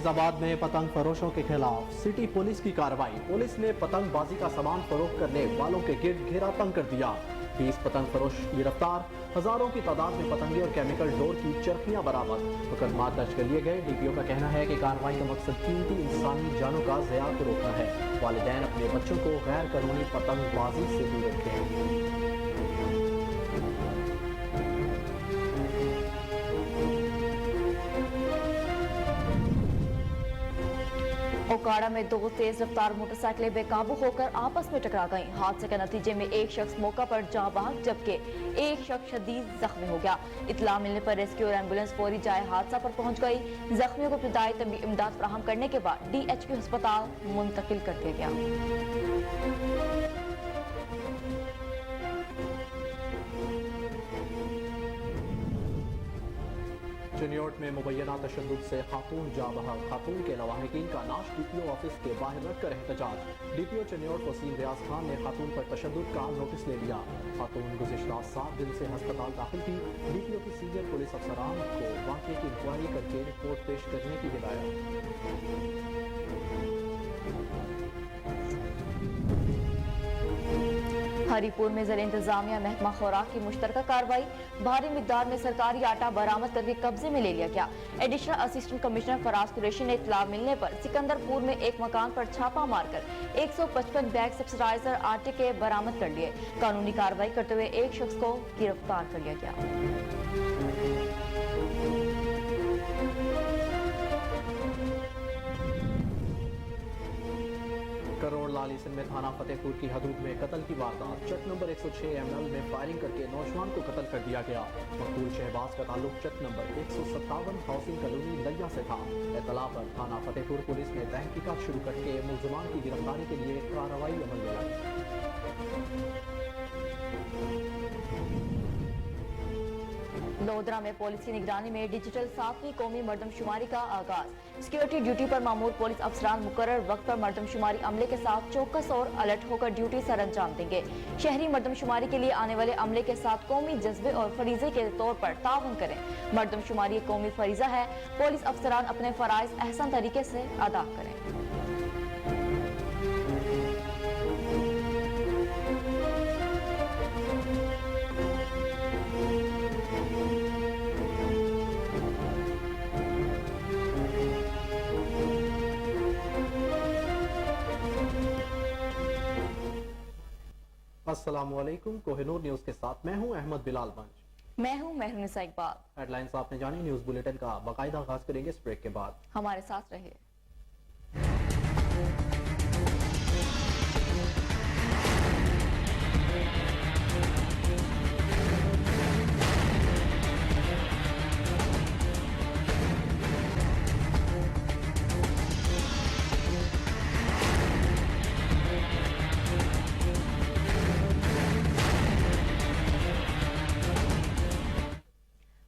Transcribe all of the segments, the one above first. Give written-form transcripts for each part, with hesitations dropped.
हाफिज आबाद में पतंग फरोशों के खिलाफ सिटी पुलिस की कार्रवाई। पुलिस ने पतंग बाजी का सामान फरोख्त करने वालों के गिर्द घेरा तंग कर दिया। 20 पतंग फरोश गिरफ्तार। हजारों की तादाद में पतंगे और केमिकल डोर की चरखियां बरामद। मुकदमा दर्ज कर लिए गए। डीपीओ का कहना है कि कार्रवाई का मकसद कीमती इंसानी जानों का ज़या को रोकना है। वालिदैन अपने बच्चों को गैर कानूनी पतंग बाजी से दूर रखें। ओकाड़ा में दो तेज रफ्तार मोटरसाइकिलें बेकाबू होकर आपस में टकरा गईं। हादसे के नतीजे में एक शख्स मौका पर जाँ बहक जबकि एक शख्स शदीद जख्मी हो गया। इत्तला मिलने पर रेस्क्यू और एम्बुलेंस फौरी जाए हादसा पर पहुंच गई। जख्मियों को इब्तदाई तबी इमदाद फराहम करने के बाद DHQ अस्पताल मुंतकिल कर दिया गया। चिन्योट में मुबैना तशद्दुद से खातून जाँ बहक। खातून के लवाहिकीन का नाश DPO ऑफिस के बाहर रखकर एहतजाज। DPO चिन्योट वसीम रियाज खान ने खातून पर तशद्दुद का नोटिस ले लिया। खातून गुज़िश्ता 7 दिन से अस्पताल दाखिल थी। DPO की सीनियर पुलिस अफसरान को वाक़े की इंक्वायरी करके रिपोर्ट पेश करने की हिदायत। हरीपुर में ज़र इंतजामिया महकमा खुराक की मुश्तरका कार्रवाई। भारी मिकदार में सरकारी आटा बरामद करके कब्जे में ले लिया गया। Additional assistant commissioner Faraz Qureshi ने इत्तला मिलने पर सिकंदरपुर में एक मकान पर छापा मारकर 155 बैग सब्सिडाइजर आटे के बरामद कर लिए। कानूनी कार्रवाई करते हुए एक शख्स को गिरफ्तार कर लिया गया। करोड़ लाली सिंध में थाना फतेहपुर की हदूद में कत्ल की वारदात। चक नंबर 106 ML में फायरिंग करके नौजवान को कत्ल कर दिया गया। मकबूल शहबाज का ताल्लुक चक नंबर 157 हाउसिंग कॉलोनी लैया से था। इत्तला पर थाना फतेहपुर पुलिस ने तहकीकात शुरू करके मुलजमान की गिरफ्तारी के लिए कार्रवाई अमल में लाई। लोधरा में पुलिस की निगरानी में डिजिटल 7वीं कौमी मर्दमशुमारी का आगाज। सिक्योरिटी ड्यूटी पर मामूर पुलिस अफसरान मुकर्रर वक्त पर मर्दमशुमारी अमले के साथ चौकस और अलर्ट होकर ड्यूटी सर अंजाम देंगे। शहरी मर्दमशुमारी के लिए आने वाले अमले के साथ कौमी जज्बे और फरीजे के तौर पर ताउन करें। मर्दमशुमारी एक कौमी फरीजा है। पुलिस अफसरान अपने फराइज अहसन तरीके से अदा करें। अस्सलामुअलैकुम। कोहिनूर न्यूज के साथ मैं हूं अहमद बिलाल मंच। मैं हूं मेहरुनिसा इकबाल। हेडलाइंस आपने जानी। न्यूज बुलेटिन का बाकायदा आगाज करेंगे इस ब्रेक के बाद। हमारे साथ रहिए।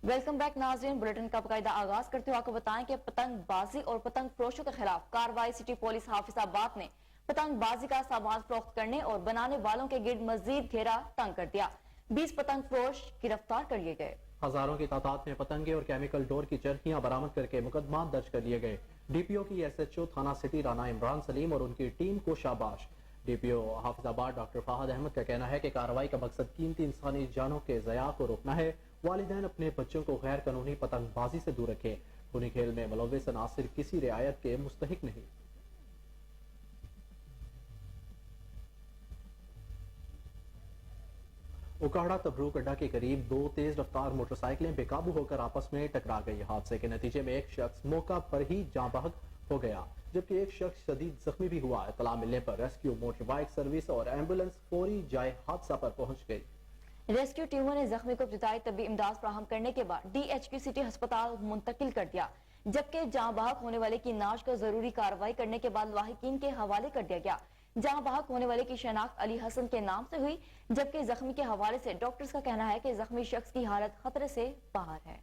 वेलकम बैक नाज़रीन। बुलेटिन का बाकायदा आगाज करते हुए आपको बताएं कि पतंग बाजी और पतंग फरोशों के खिलाफ कार्रवाई। सिटी पुलिस हाफिजाबाद ने पतंग बाजी का सामान फरोख्त करने और बनाने वालों के गिर्द मजीद घेरा तंग कर दिया। 20 पतंग फरोश गिरफ्तार कर लिए गए। हजारों की तादाद में पतंगे और केमिकल डोर की चरखियां बरामद करके मुकदमा दर्ज कर लिए गए। DPO की SHO थाना सिटी राना इमरान सलीम और उनकी टीम को शाबाश। DPO हाफिजाबाद डॉक्टर फाहद अहमद का कहना है कि कार्रवाई का मकसद कीमती इंसानी जानों के ज़या को रोकना है। वालिदैन अपने बच्चों को गैर कानूनी पतंगबाजी से दूर रखें। खूनी खेल में मुलव्विस अनासिर किसी रियायत के मुस्तहिक नहीं। ओकाड़ा तबरूक अड्डा के करीब दो तेज रफ्तार मोटरसाइकिलें बेकाबू होकर आपस में टकरा गई। हादसे के नतीजे में एक शख्स मौका पर ही जाँ बहक हो गया जबकि एक शख्स शदीद जख्मी भी हुआ। इत्तला मिलने पर रेस्क्यू, मोटर बाइक सर्विस और एम्बुलेंस फौरी जाए हादसा पर पहुंच गई। रेस्क्यू टीमों ने जख्मी को इब्तिदाई तबी इमदाद फराहम करने के बाद DHQ सिटी अस्पताल मुंतकिल कर दिया जबकि जाँ बहक होने वाले की नाश को जरूरी कार्रवाई करने के बाद लाहिकीन के हवाले कर दिया गया। जाँ बहक होने वाले की शनाख्त अली हसन के नाम से हुई जबकि जख्मी के हवाले से डॉक्टर्स का कहना है कि जख्मी शख्स की हालत खतरे से बाहर है।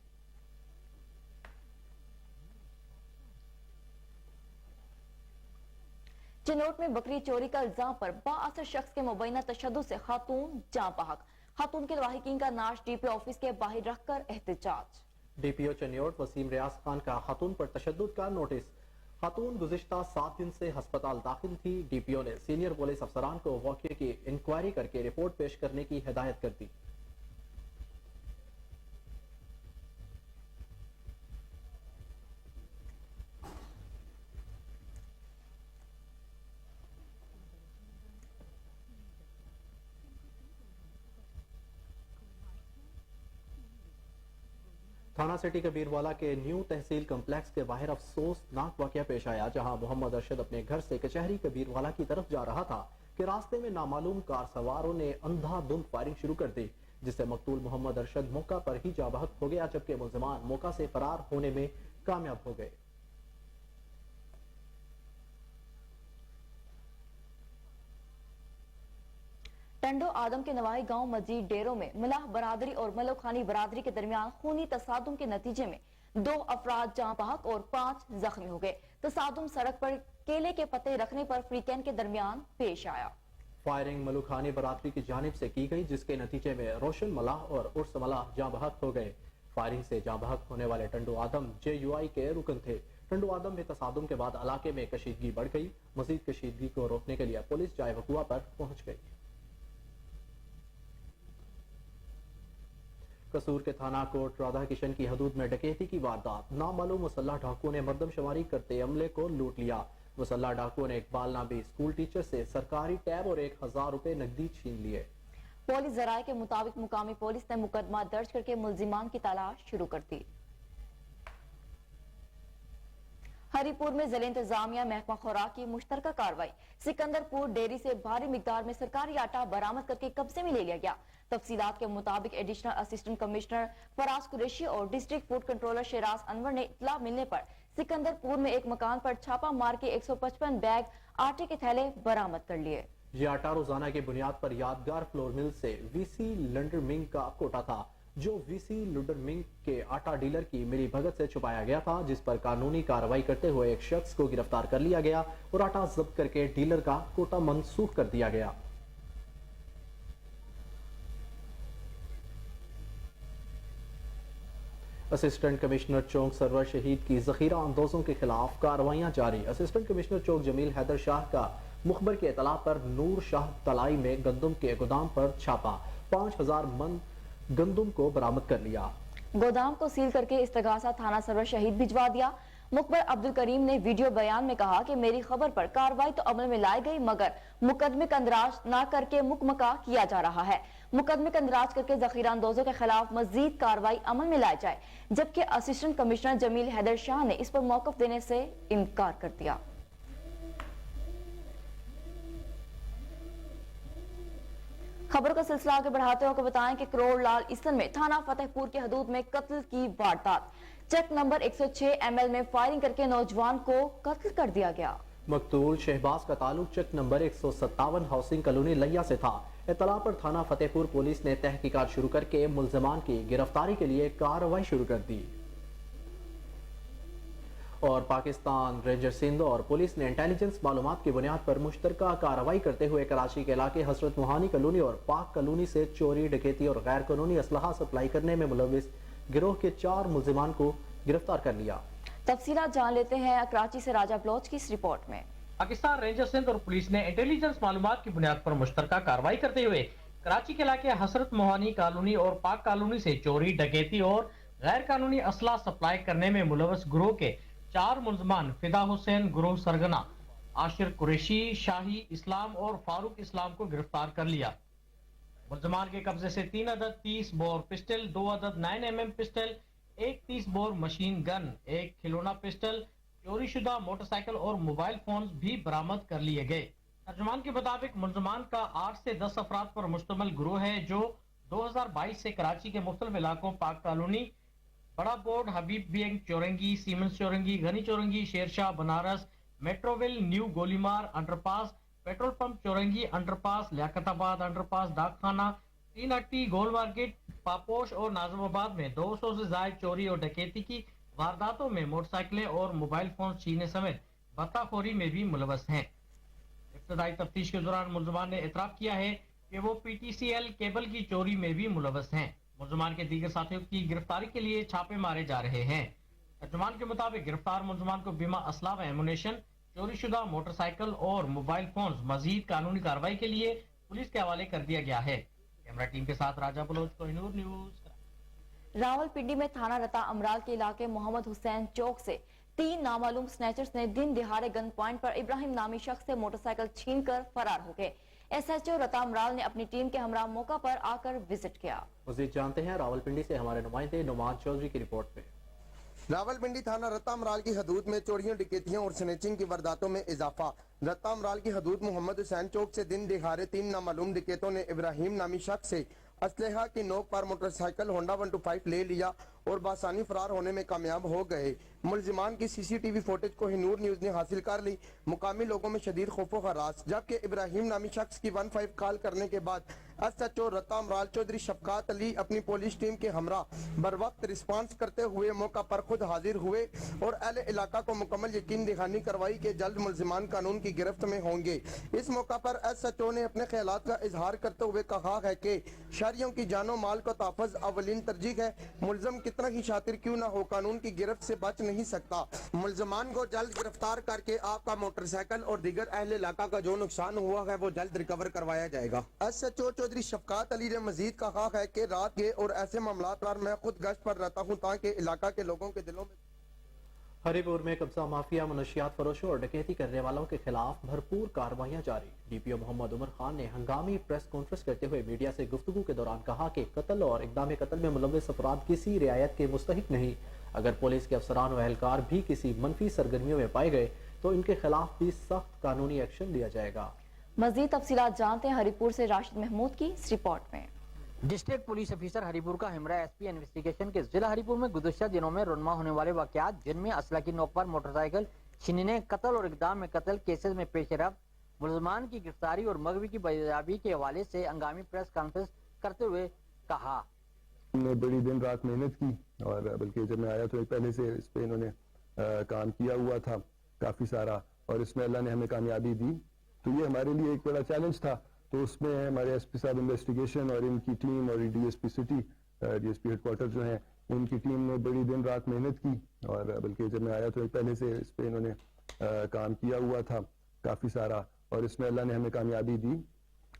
चिनोट में बकरी चोरी का इल्जाम पर बाअसर शख्स के मुबैना तशद्दुद से खातून जाँ बहक। खातून के लाहिकीन का नाश DPO ऑफिस के बाहर रखकर एहतजाज। DPO चिन्योट वसीम रियाज खान का खातून पर तशद्दुद का नोटिस। खातून गुज़िश्ता 7 दिन से हस्पताल दाखिल थी। DPO ने सीनियर पुलिस अफसरान को वाक़े की इंक्वायरी करके रिपोर्ट पेश करने की हिदायत कर दी। थाना सिटी कबीरवाला के न्यू तहसील कम्प्लेक्स के बाहर अफसोसनाक वाकया पेश आया, जहां मोहम्मद अरशद अपने घर से कचहरी कबीरवाला की तरफ जा रहा था कि रास्ते में नामालूम कार सवारों ने अंधाधुंध फायरिंग शुरू कर दी, जिससे मकतूल मोहम्मद अरशद मौका पर ही जा बहक हो गया, जबकि मुल्जिमान मौका से फरार होने में कामयाब हो गए। टंडो आदम के नवाही गांव मजीद डेरों में मलाह बरादरी और मलोखानी बरादरी के दरमियान खूनी तसादुम के नतीजे में 2 अफराद जाँ बहक और 5 जख्मी हो गए। तसादुम सड़क पर केले के पत्ते रखने पर फ्रीकैन के दरमियान पेश आया। फायरिंग मलुखानी बरादरी की जानिब से की गई, जिसके नतीजे में रोशन मलाह और उर्स मलाह जाँ बहक हो गए। फायरिंग से जाँ बहक होने वाले टंडो आदम JUI के रुकन थे। टंडो आदम में तसादुम के बाद इलाके में कशीदगी बढ़ गई। मजीद कशीदगी को रोकने के लिए पुलिस जाए वकुआ पर पहुंच गई। कसूर के थाना कोट राधा किशन की हदूद में डकैती की वारदात। नामालूम मुसल्लह डाकुओं ने मर्दमशुमारी करते अमले को लूट लिया। मुसल्लह डाकुओं ने इकबाल नाबी स्कूल टीचर से सरकारी टैब और 1000 रुपए नकदी छीन लिए। पुलिस जराये के मुताबिक मुकामी पुलिस ने मुकदमा दर्ज करके मुल्जिमान की तलाश शुरू कर दी। हरिपुर में जिला इंतजामिया महकमा खुराक की मुश्तरका कार्रवाई। सिकंदरपुर डेयरी से भारी मिकदार में सरकारी आटा बरामद करके कब्जे में ले लिया गया। तफसीलात के मुताबिक additional assistant commissioner Faraz Qureshi और district food controller Sheraz Anwar ने इत्तला मिलने पर सिकंदरपुर में एक मकान पर छापा मार के 155 बैग आटे के थैले बरामद कर लिए। ये आटा रोजाना की बुनियाद पर यादगार फ्लोर मिल से VC लंडर मिंग का कोटा था, जो VC लंडर मिंग के आटा डीलर की मिली भगत से छुपाया गया था, जिस पर कानूनी कार्रवाई करते हुए एक शख्स को गिरफ्तार कर लिया गया और आटा जब्त करके डीलर का कोटा मनसूख कर दिया गया। असिस्टेंट कमिश्नर चौक सरवर शहीद की जखीरा अंदोजों के खिलाफ कार्रवाइयां जारी। असिस्टेंट कमिश्नर चौक जमील हैदर शाह का मुखबर के इतला पर नूर शाह तलाई में गंदम के गोदाम पर छापा। 5000 मन गंदम को बरामद कर लिया। गोदाम को सील करके इस्तगासा थाना सरवर शहीद भिजवा दिया। मुखबर अब्दुल करीम ने वीडियो बयान में कहा कि मेरी खबर पर कार्रवाई तो अमल में लाई गई, मगर मुकदमे का अंदराज न करके मुकमका किया जा रहा है। मुकदमे का अंदराज करके जखीरा अंदोजों के खिलाफ मजीद कार्रवाई अमल में लाई जाए, जबकि असिस्टेंट कमिश्नर जमील हैदर शाह ने इस पर मौकफ देने से इनकार कर दिया। खबर का सिलसिला आगे बढ़ाते हुए बताएं कि करोड़ लाल इसन में थाना फतेहपुर के हदूद में कत्ल की वारदात। चेक नंबर 106 ML में फायरिंग करके नौजवान को कत्ल कर दिया गया। मकतूल शहबाज का ताल्लुक चेक नंबर 157 हाउसिंग कॉलोनी लिया से था। इत्तला पर थाना फतेहपुर पुलिस ने तहकीकात शुरू करके मुल्जिमान की गिरफ्तारी के लिए कार्रवाई शुरू कर दी। और पाकिस्तान रेंजर सिंध और पुलिस ने इंटेलिजेंस मालूमात की बुनियाद पर मुश्तरका कार्रवाई करते हुए कराची के इलाके हजरत मोहानी कॉलोनी और पाक कॉलोनी से चोरी, डकैती और गैर कानूनी असलहा सप्लाई करने में मुलविस गिरोह के 4 मुल्जिमान को गिरफ्तार कर लिया। तफसीलात जान लेते हैं कराची से राजा ब्लॉच की इस रिपोर्ट में। पाकिस्तान रेंजर सिंध और पुलिस ने इंटेलिजेंस मालूमात की बुनियाद पर मुश्तरका कार्रवाई करते हुए कराची के इलाके हजरत मोहानी कॉलोनी और पाक कॉलोनी से चोरी, डकैती और गैर कानूनी असला सप्लाई करने में मुलविस गिरोह के 4 मुल्जिमान फिदा हुसैन, गुरूह सरगना, आशिर कुरैशी, शाही इस्लाम और फारूक इस्लाम को गिरफ्तार कर लिया। मुल्जिमान के कब्जे से 3 अदद 30 बोर पिस्टल, 2 अदद 9mm pistol, 1 30 bore machine gun, 1 खिलौना पिस्टल, चोरी शुदा मोटरसाइकिल और मोबाइल फोन भी बरामद कर लिए गए। तर्जुमान के मुताबिक मुल्जिमान का 8 से 10 अफराद पर मुश्तमिल गिरोह है, जो 2022 से कराची के मुख्तलिफ इलाकों Pak colony, Bara board, Habib Baig Chowrangi, Siemens Chowrangi, Ghani Chowrangi, Shershah, Banaras, Metroville, new Golimar underpass, petrol pump Chowrangi underpass, Liaquatabad underpass, Dakkhana, 3 अट्टी, गोल मार्केट, पापोश और नाजिमाबाद में 200 से ज्यादा चोरी और डकैती की वारदातों में मोटरसाइकिलें और मोबाइल फोन छीनने समेत बत्ताखोरी में भी मुलवस हैं। इब्तदाई तफ्तीश के दौरान मुल्जिमान ने इतराफ किया है कि वो PTCL केबल की चोरी में भी मुलवस हैं। मुल्जिमान के दीगर साथियों की गिरफ्तारी के लिए छापे मारे जा रहे हैं। तर्जुमान के मुताबिक गिरफ्तार मुलजमान को बीमा असला व एमुनेशन, चोरी शुदा मोटरसाइकिल और मोबाइल फोन मजीद कानूनी कार्रवाई के लिए पुलिस के हवाले कर दिया गया है। कैमरा टीम के साथ राजा बलोच, कोहिनूर न्यूज। रावलपिंडी में थाना रता अमराल के इलाके मोहम्मद हुसैन चौक से 3 नामालूम स्नैचर्स ने दिन दिहाड़े गन पॉइंट पर इब्राहिम नामी शख्स से मोटरसाइकिल छीनकर फरार हो गए। SHO रता अमराल ने अपनी टीम के हमरा मौका पर आकर विजिट किया। मजीद जानते हैं रावलपिंडी से हमारे नुमाइंदे नुमान चौधरी की रिपोर्ट में। रावलपिंडी थाना रत्ता अमराल की हदूद में चोरियों, डकैतियों और स्नैचिंग की वारदातों में इजाफा। रत्ता अमराल की हदूद मोहम्मद हुसैन चौक से दिन दिहाड़े 3 नामालूम डकैतों ने इब्राहिम नामी शख्स से असलहा की नोक पर मोटरसाइकिल होंडा 125 ले लिया और बासानी फरार होने में कामयाब हो गए। मुलजिमान की CCTV फुटेज को हिनूर न्यूज ने हासिल कर ली। मुकामी लोगों में शदीद खौफो हरास, जबकि इब्राहिम नामी शख्स की 15 कॉल करने के बाद SHO रत्ता अमराल चौधरी शफकात अली अपनी पुलिस टीम के हमरा बर वक्त रिस्पांस करते हुए मौका पर खुद हाजिर हुए और अहले इलाका को मुकम्मल यकीन दहानी करवाई कि जल्द मुलजिमान कानून की गिरफ्त में होंगे। इस मौका पर SHO ने अपने ख्यालात का इजहार करते हुए कहा है कि शहरियों की जानो माल को तहफ़्फ़ुज़ अवलीन तरजीह है। मुलजम कितना ही शातिर क्यों ना हो, कानून की गिरफ्त से बच नहीं सकता। मुलजमान को जल्द गिरफ्तार करके आपका मोटरसाइकिल और दीगर अहले इलाका का जो नुकसान हुआ है वो जल्द रिकवर करवाया जाएगा। SHO चौधरी शफकात अली ने मजीद कहा है कि रात के और ऐसे मामला पर मैं खुद गश्त पर रहता हूँ ताकि इलाका के लोगों के दिलों में। हरिपुर में कब्जा माफिया, मनशियात फरोशों और डकैती करने वालों के खिलाफ भरपूर कार्रवाइयां जारी। DPO मोहम्मद उमर खान ने हंगामी प्रेस कॉन्फ्रेंस करते हुए मीडिया से गुफ्तगू के दौरान कहा कि कत्ल और इक़दाम कत्ल में मुलव्वस अफराद किसी रियायत के मुस्तहिक नहीं। अगर पुलिस के अफसरान व एहलकार भी किसी मनफी सरगर्मियों में पाए गए तो इनके खिलाफ भी सख्त कानूनी एक्शन लिया जाएगा। मजीद तफसीलात जानते हैं हरिपुर से राशिद महमूद की इस रिपोर्ट में। डिस्ट्रिक्ट पुलिस ऑफिसर हरिपुर का हमरा SP इन्वेस्टिगेशन के जिला हरिपुर में गुज़श्ता दिनों में रुनमा होने वाले वाक़यात, जिनमें असला की नोक पर मोटरसाइकिल छीनने, कत्ल और इक़दाम में कत्ल केसेस में पेशरफ, मुलजमान की गिरफ्तारी और मगवी की बाजियाबी के हवाले से हंगामी प्रेस कॉन्फ्रेंस करते हुए कहा। ने बड़ी दिन रात मेहनत की और बल्कि जब मैं आया तो पहले से इस पे इन्होंने काम किया हुआ था काफ़ी सारा, और इसमें अल्लाह ने हमें कामयाबी दी। तो ये हमारे लिए एक बड़ा चैलेंज था। तो उसमें हमारे SP साहब इन्वेस्टिगेशन और इनकी टीम और DSP सिटी, DSP हेडक्वार्टर जो है, इनकी टीम ने बड़ी दिन रात मेहनत की और बल्कि जब मैं आया तो पहले से इस पे इन्होंने काम किया हुआ था काफ़ी सारा, और इसमें अल्लाह ने हमें कामयाबी दी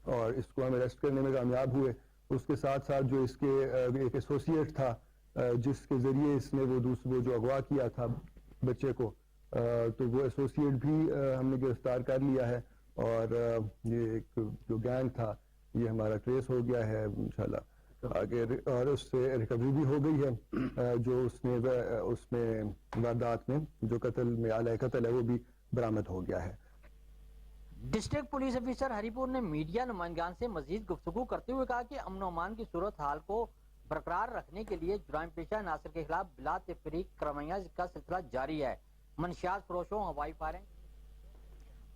और इसको हम अरेस्ट करने में कामयाब हुए। उसके साथ साथ जो इसके एक एसोसिएट था जिसके ज़रिए इसने वो जो अगवा किया था बच्चे को, तो वो एसोसिएट भी हमने गिरफ्तार कर लिया है और ये एक जो गैंग था ये हमारा ट्रेस हो गया है इंशाल्लाह आगे, और उससे रिकवरी भी हो गई है। जो उसमें वारदात में जो कत्ल में आला कत्ल है वो भी बरामद हो गया है। डिस्ट्रिक्ट पुलिस ऑफिसर हरिपुर ने मीडिया नुमाइंदान से मजीद गुफ्तगू करते हुए कहा कि अमन अमान की सूरत हाल को बरकरार रखने के लिए जुराइम पेशा नासिर के खिलाफ बिला तफरीक कार्रवाइयां का सिलसिला जारी है। मनशियात फरोशों, हवाई फायरिंग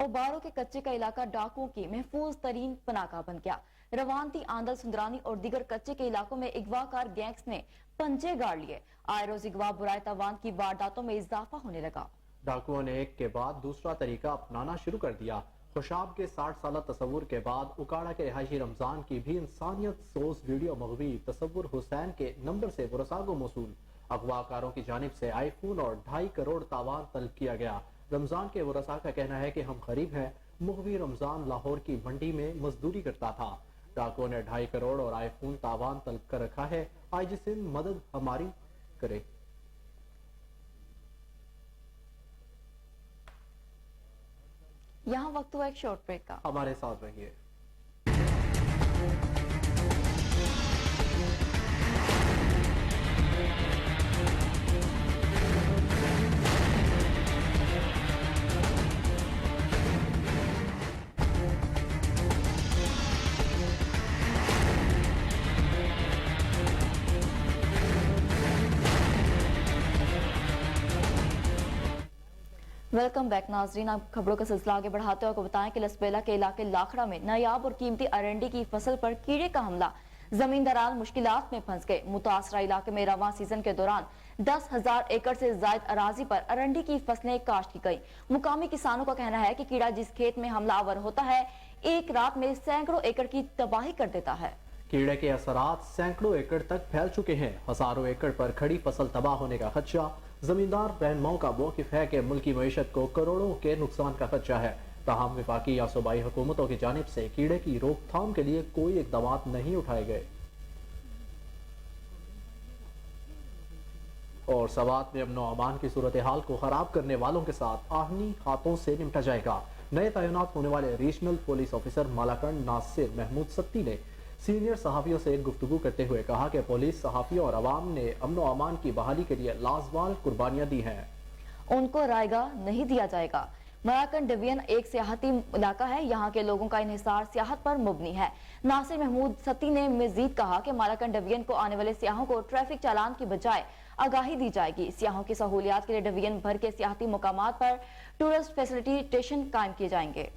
ओबारो के कच्चे का इलाका डाकुओं की महफूज तरीन पनाका बन गया। रवानती, आंदल, सुंदरानी और दीगर कच्चे के इलाकों में अगवाकार गैंग्स ने पंजे गाड़ लिए। आए रोज अगवा, बुराए तवान की वारदातों में इजाफा होने लगा। डाकुओं ने एक के बाद दूसरा तरीका अपनाना शुरू कर दिया। खुशाब के 60 साल तस्वुर के बाद उकाड़ा के रिहायशी रमजान की भी इंसानियत सोज वीडियो मगवी तस्वुर हुसैन के नंबर से बुरसागो मौसूल। अगवाकारों की जानिब से आईफोन और 2.5 करोड़ तावान तलब किया गया। रमजान के वरसा का कहना है कि हम गरीब हैं। मुखवी रमजान लाहौर की मंडी में मजदूरी करता था। डाकुओं ने 2.5 करोड़ और आईफोन तावान तलब कर रखा है। IG सिंध मदद हमारी करे। यहाँ वक्त हुआ एक शॉर्ट ब्रेक का, हमारे साथ रहिए। वेलकम बैक नाजरीन। अब खबरों का सिलसिला आगे बढ़ाते हुए आपको बताएं कि लसबेला के इलाके लाखड़ा में नायाब और कीमती अरंडी की फसल पर कीड़े का हमला। जमींदारान मुश्किलात में फंस गए। मुतासरा इलाके में रवां सीजन के दौरान 10,000 एकड़ से जायद अराजी पर अरंडी की फसलें काश्त की गई। मुकामी किसानों का कहना है कि कीड़ा जिस खेत में हमलावर होता है, एक रात में सैकड़ों एकड़ की तबाही कर देता है। कीड़े के असरात सैकड़ों एकड़ तक फैल चुके हैं। हजारों एकड़ पर खड़ी फसल तबाह होने का खदशा। जमींदार रहनुमाओं का मौक़िफ़ है कि मुल्की मईशत को करोड़ों के नुकसान का खदशा है। ताहम वफाकी या सूबाई हुकूमतों की जानिब से कीड़े की रोकथाम के लिए कोई इक़दाम नहीं उठाए गए। और सवात में अमन अमान की सूरत हाल को खराब करने वालों के साथ आहनी हाथों से निपटा जाएगा। नए तैनात होने वाले regional police officer Malakand Nasir Mahmood Satti ने सीनियर सहाफ़ियों से गुफ्तगू करते हुए कहा कि पुलिस, सहाफ़ियों और अवाम ने अमन अमान की बहाली के लिए लाजवाल कुर्बानियां दी हैं। उनको रायगा नहीं दिया जाएगा। मलाकंड डिवीजन एक सियाहती इलाका है। यहाँ के लोगों का इन्हिसार सियाहत पर मुबनी है। नासिर महमूद सत्ती ने मजीद कहा कि मलाकंड डिवीजन को आने वाले सियाहों को ट्रैफिक चालान की बजाय आगाही दी जाएगी। सियाहों की सहूलियात के लिए डिवीजन भर के सियाहती मुकामात पर टूरिस्ट फैसिलिटी स्टेशन कायम किए जाएंगे।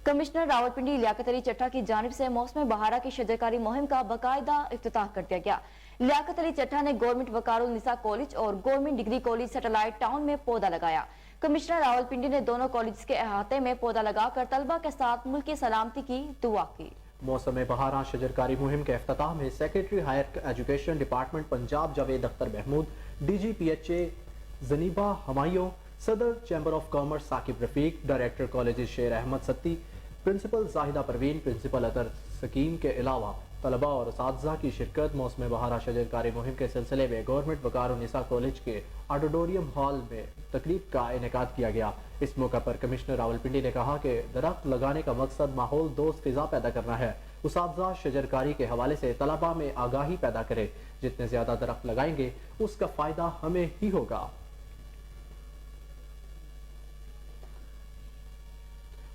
कमिश्नर रावलपिंडी लियाकत अली चट्टा की जानिब से मौसम बहारा की शजरकारी मुहिम का बाकायदा इफ्तिताह कर दिया गया। लियाकत अली चट्टा ने गवर्नमेंट वकारुल निसा कॉलेज और government degree college satellite town में पौधा लगाया। कमिश्नर रावलपिंडी ने दोनों कॉलेज के अहाते में पौधा लगाकर तलबा के साथ मुल्क की सलामती की दुआ की। मौसम बहारा शजरकारी मुहिम के इफ्तिताह में secretary higher education department Punjab Javed Akhtar Mahmood, DGPHA जनीबा हमायूं, सदर chamber of commerce Saqib Rafiq, director college Sher Ahmed Satti, principal Zahida Parveen, principal Atar Saqeem के अलावा तलबा और असातिज़ा की शिरकत। मौसम बहारा शजरकारी मुहिम के सिलसिले में गवर्नमेंट वकारुन्निसा कॉलेज के ऑडिटोरियम हॉल में तकरीब का इनेकाद किया गया। इस मौका पर कमिश्नर रावलपिंडी ने कहा कि दरख्त लगाने का मकसद माहौल दोस्त फिजा पैदा करना है। उसातिज़ा शजरकारी के हवाले से तलबा में आगाही पैदा करे। जितने ज्यादा दरख्त लगाएंगे उसका फायदा हमें ही होगा।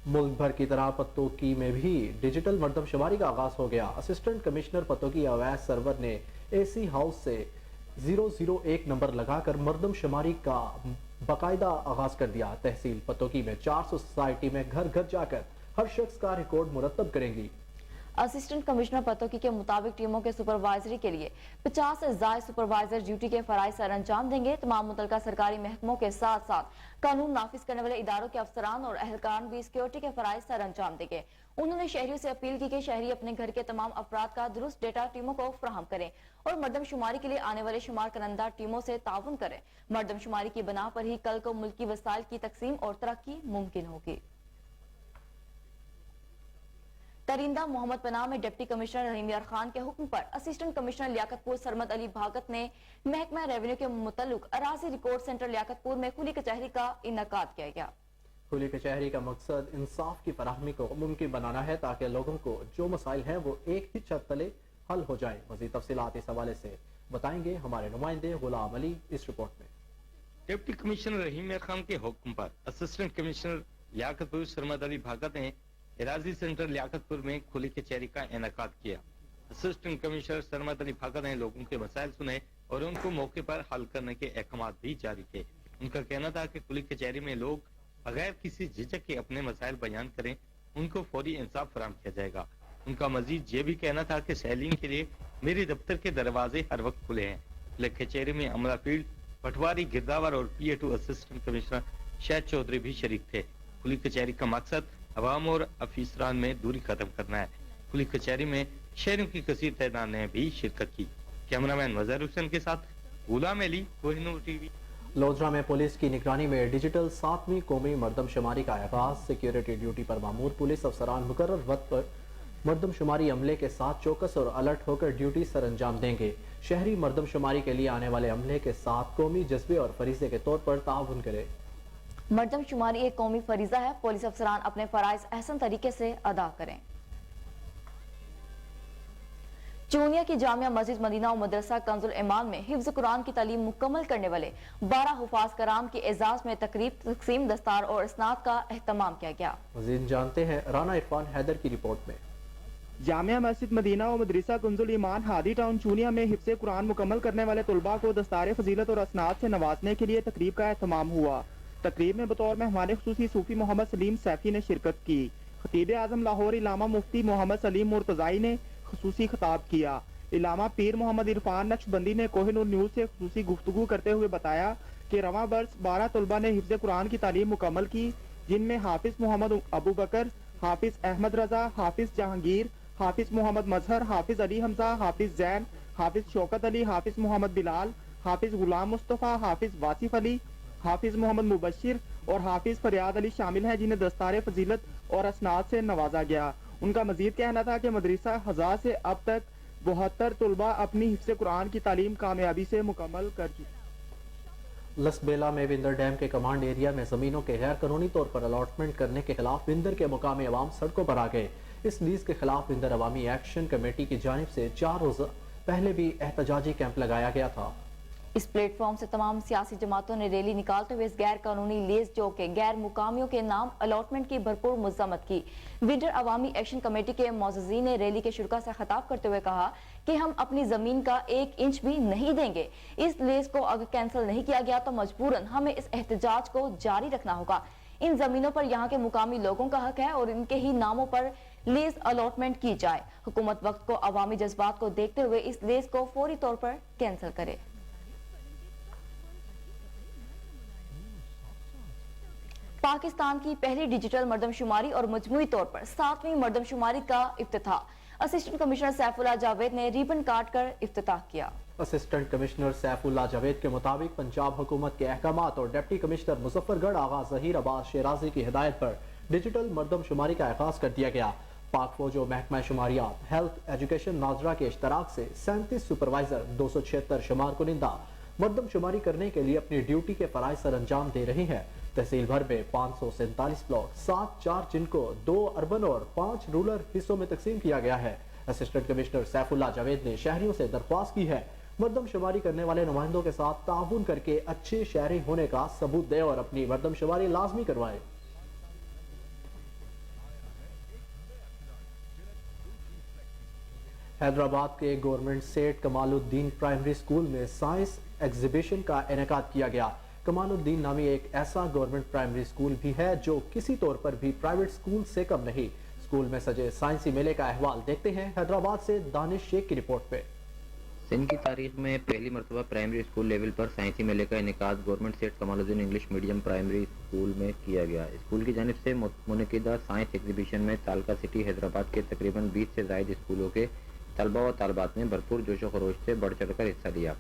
मुल्क भर की तरह पत्तोकी में भी डिजिटल मर्दमशुमारी का आगाज हो गया। Assistant commissioner Pattoki Awais server ने AC हाउस से 001 नंबर लगाकर मर्दमशुमारी का बाकायदा आगाज कर दिया। तहसील पत्तोकी में 400 सोसाइटी में घर घर जाकर हर शख्स का रिकॉर्ड मुरतब करेंगी। असिस्टेंट कमिश्नर पतोकी के मुताबिक टीमों के सुपरवाइजरी के लिए 50 से ज्यादा सुपरवाइजर ड्यूटी के फराइज सर अंजाम देंगे। तमाम मुतलका सरकारी महकमों के साथ साथ कानून नाफिज करने वाले इदारों के अफसरान और अहलकारान भी सिक्योरिटी के फराइज सर अंजाम देंगे। उन्होंने शहरियों से अपील की कि शहरी अपने घर के तमाम अफराद का दुरुस्त डेटा टीमों को फराहम करें और मर्दमशुमारी के लिए आने वाले शुमार करंदा टीमों से ताउन करें। मर्दमशुमारी की बिना पर ही कल को मुल्की वसाइल की तकसीम और तरक्की मुमकिन होगी। तरिंदा मोहम्मद पनाह में डिप्टी कमिश्नर रहीम यार खान के हुक्म पर असिस्टेंट कमिश्नर लियाकतपुर सरमद अली भागत ने महकमा रेवेन्यू के मुतल्लिक अराजी रिकॉर्ड सेंटर लियाकतपुर में खुली कचहरी का इनकाद किया गया। खुली कचहरी का मकसद इंसाफ की फराहमी को मुमकिन बनाना है ताकि लोगों को जो मसाइल हैं वो एक ही छत तले हल हो जाए। मज़ीद तफसीलात इस हवाले से बताएंगे हमारे नुमाइंदे गुलाम अली इस रिपोर्ट में। डिप्टी कमिश्नर रहीम यार खान के हुक्म पर असिस्टेंट कमिश्नर लियाकतपुर सरमद अली भागत ने एराजी सेंटर लियाकतपुर में खुली कचहरी का इनेकाद किया। असिस्टेंट कमिश्नर सरमद अली भागत ने लोगों के मसाइल सुने और उनको मौके पर हल करने के अहकाम भी जारी किए। उनका कहना था कि खुली कचहरी में लोग बगैर किसी झिझक के अपने मसाइल बयान करें, उनको फौरी इंसाफ फराहम किया जाएगा। उनका मजीद ये भी कहना था कि सैलीन के लिए मेरे दफ्तर के दरवाजे हर वक्त खुले हैं। खुली कचहरी में अमला फील्ड, पटवारी, गिरदावर और PA2 assistant commissioner Shahid Chaudhary भी शरीक थे। खुली कचहरी का मकसद अवाम और अफीसरान में दूरी खत्म करना है। खुली कचहरी में शहरों की कसीर तादाद ने भी शिरकत की। कैमरामैन मजहर हुसैन के साथ गुलाम अली, कोहिनूर TV। लोधरा में पुलिस की निगरानी में डिजिटल 7वीं कौमी मर्दमशुमारी का आगाज। सिक्योरिटी ड्यूटी पर मामूर पुलिस अफसरान मुकर्रर वक्त पर मर्दमशुमारी अमले के साथ चौकस और अलर्ट होकर ड्यूटी सर अंजाम देंगे। शहरी मर्दमशुमारी के लिए आने वाले अमले के साथ कौमी जज्बे और फरीजे के तौर पर ताउन करे। मर्दमशुमारी एक कौमी फरीजा है। पुलिस अफसरान अपने फराइज अहसन तरीके से अदा करें। चूनिया की जामिया मस्जिद मदीना और मदरसा कंजुल ईमान में हिफ्ज कुरान की तालीम मुकम्मल करने वाले 12 हुफाज कराम के एजाज में तकरीब, तकसीम दस्तार और इसनाद का एहतमाम किया गया। मज़ीद जानते हैं राना इरफान हैदर की रिपोर्ट में। जामिया मस्जिद मदीना और मदरसा कंजुल ईमान हादी टाउन चूनिया में हिफ्ज कुरान मुकम्मल करने वाले तुलबा को दस्तार फजीलत और असनाद से नवाजने के लिए तकरीब का एहतमाम हुआ। तकरीब में बतौर मेहमान खुसूसी सूफी मोहम्मद सलीम सैफी ने शिरकत की। खतीब आजम लाहौर इलामा मुफ्ती मोहम्मद सलीम मुर्तजाई ने खुसूसी खिताब किया। इलामा पीर मोहम्मद इरफान नक्शबंदी ने कोहिनूर न्यूज से खुसूसी गुफ्तगू करते हुए बताया कि रवां बरस 12 तुलबा ने हिफ्ज कुरान की तालीम मुकम्मल की, जिनमें हाफिज मोहम्मद अबू बकर, हाफिज अहमद रजा, हाफिज जहांगीर, हाफिज मोहम्मद मजहर, हाफिज अली हमजा, हाफिज जैन, हाफिज शौकत अली, हाफिज मोहम्मद बिलाल, हाफिज गुलाम मुस्तफ़ा, हाफिज वासिफ अली, हाफिज मोहम्मद मुबशिर और हाफिज फरियाद अली शामिल हैं, जिन्हें दस्तार फजीलत और असनाद से नवाजा गया। उनका मजीद कहना था कि मदरसा हज़ा से अब तक 72 तलबा अपनी हिफ्ज़ कुरान की तालीम कामयाबी से मुकम्मल कर चुके। लसबेला में विंदर डैम के कमांड एरिया में जमीनों के गैर कानूनी तौर पर अलॉटमेंट करने के खिलाफ विंदर के मुकामी अवाम सड़कों पर आ गए। इस लीज के खिलाफ विंदर अवामी एक्शन कमेटी की जानिब से 4 रोज़ पहले भी एहतजाजी कैंप लगाया गया था। इस प्लेटफॉर्म से तमाम सियासी जमातों ने रैली निकालते हुए इस गैर कानूनी लीज जो के गैर मुकामियों के नाम अलॉटमेंट की भरपूर मजम्मत की। विंडर अवामी एक्शन कमेटी के मौजूदीन ने रैली के शुरा से खिताब करते हुए कहा कि हम अपनी जमीन का 1 इंच भी नहीं देंगे। इस लीज को अगर कैंसिल नहीं किया गया तो मजबूरन हमें इस एहतजाज को जारी रखना होगा। इन जमीनों पर यहाँ के मुकामी लोगों का हक है और इनके ही नामों पर लीज अलॉटमेंट की जाए। हुकूमत वक्त को अवामी जज्बात को देखते हुए इस लीज को फौरी तौर पर कैंसिल करे। पाकिस्तान की पहली डिजिटल मर्दमशुमारी और मजमूई तौर पर 7वीं मर्दमशुमारी का इफ्तिताह असिस्टेंट कमिश्नर सैफुल्लाह जावेद ने रिबन काट कर इफ्तिताह किया। असिस्टेंट कमिश्नर सैफुल्लाह जावेद के मुताबिक पंजाब हुकूमत के अहकामात और डिप्टी कमिश्नर मुजफ्फरगढ़ आगा जहीर अब्बास शेराजी की हिदायत पर डिजिटल मर्दमशुमारी का आगाज कर दिया गया। पाक फौज और महकमा शुमारियात, हेल्थ एजुकेशन नाजरा के इश्तराक से 37 सुपरवाइजर, 276 शुमार कुनिंदा मर्दमशुमारी करने के लिए अपनी ड्यूटी के फराइज सर अंजाम दे रही है। तहसील भर में 547 ब्लॉक, 7 जिनको 2 अर्बन और 5 रूरल हिस्सों में तकसीम किया गया है। असिस्टेंट कमिश्नर सैफुल्लाह जावेद ने शहरियों से दरख्वास्त की है मर्दमशुमारी करने वाले नुमाइंदों के साथ ताउन करके अच्छे शहरी होने का सबूत दें और अपनी मर्दमशुमारी लाजमी करवाएं। हैदराबाद के गवर्नमेंट सेठ कमालुद्दीन प्राइमरी स्कूल में साइंस एग्जीबिशन का इनेकाद किया गया। कमालुद्दीन नामी एक ऐसा गवर्नमेंट प्राइमरी स्कूल भी है जो किसी तौर पर भी प्राइवेट स्कूल से कम नहीं। स्कूल में सजे साइंसी मेले का अहवाल देखते हैं हैदराबाद से दानिश शेख की रिपोर्ट पे। सिंध की तारीख में पहली मरतबा प्राइमरी स्कूल लेवल पर साइंसी मेले का इनेकाद गवर्नमेंट सेठ Kamaluddin English medium primary school में किया गया। स्कूल की जानिब से मुनक़िदा साइंस एग्जीबिशन में तालका सिटी हैदराबाद के तकरीबन 20 से ज़ायद स्कूलों के तलबा व तालबात ने भरपूर जोशो खरोश से बढ़ चढ़ कर हिस्सा लिया।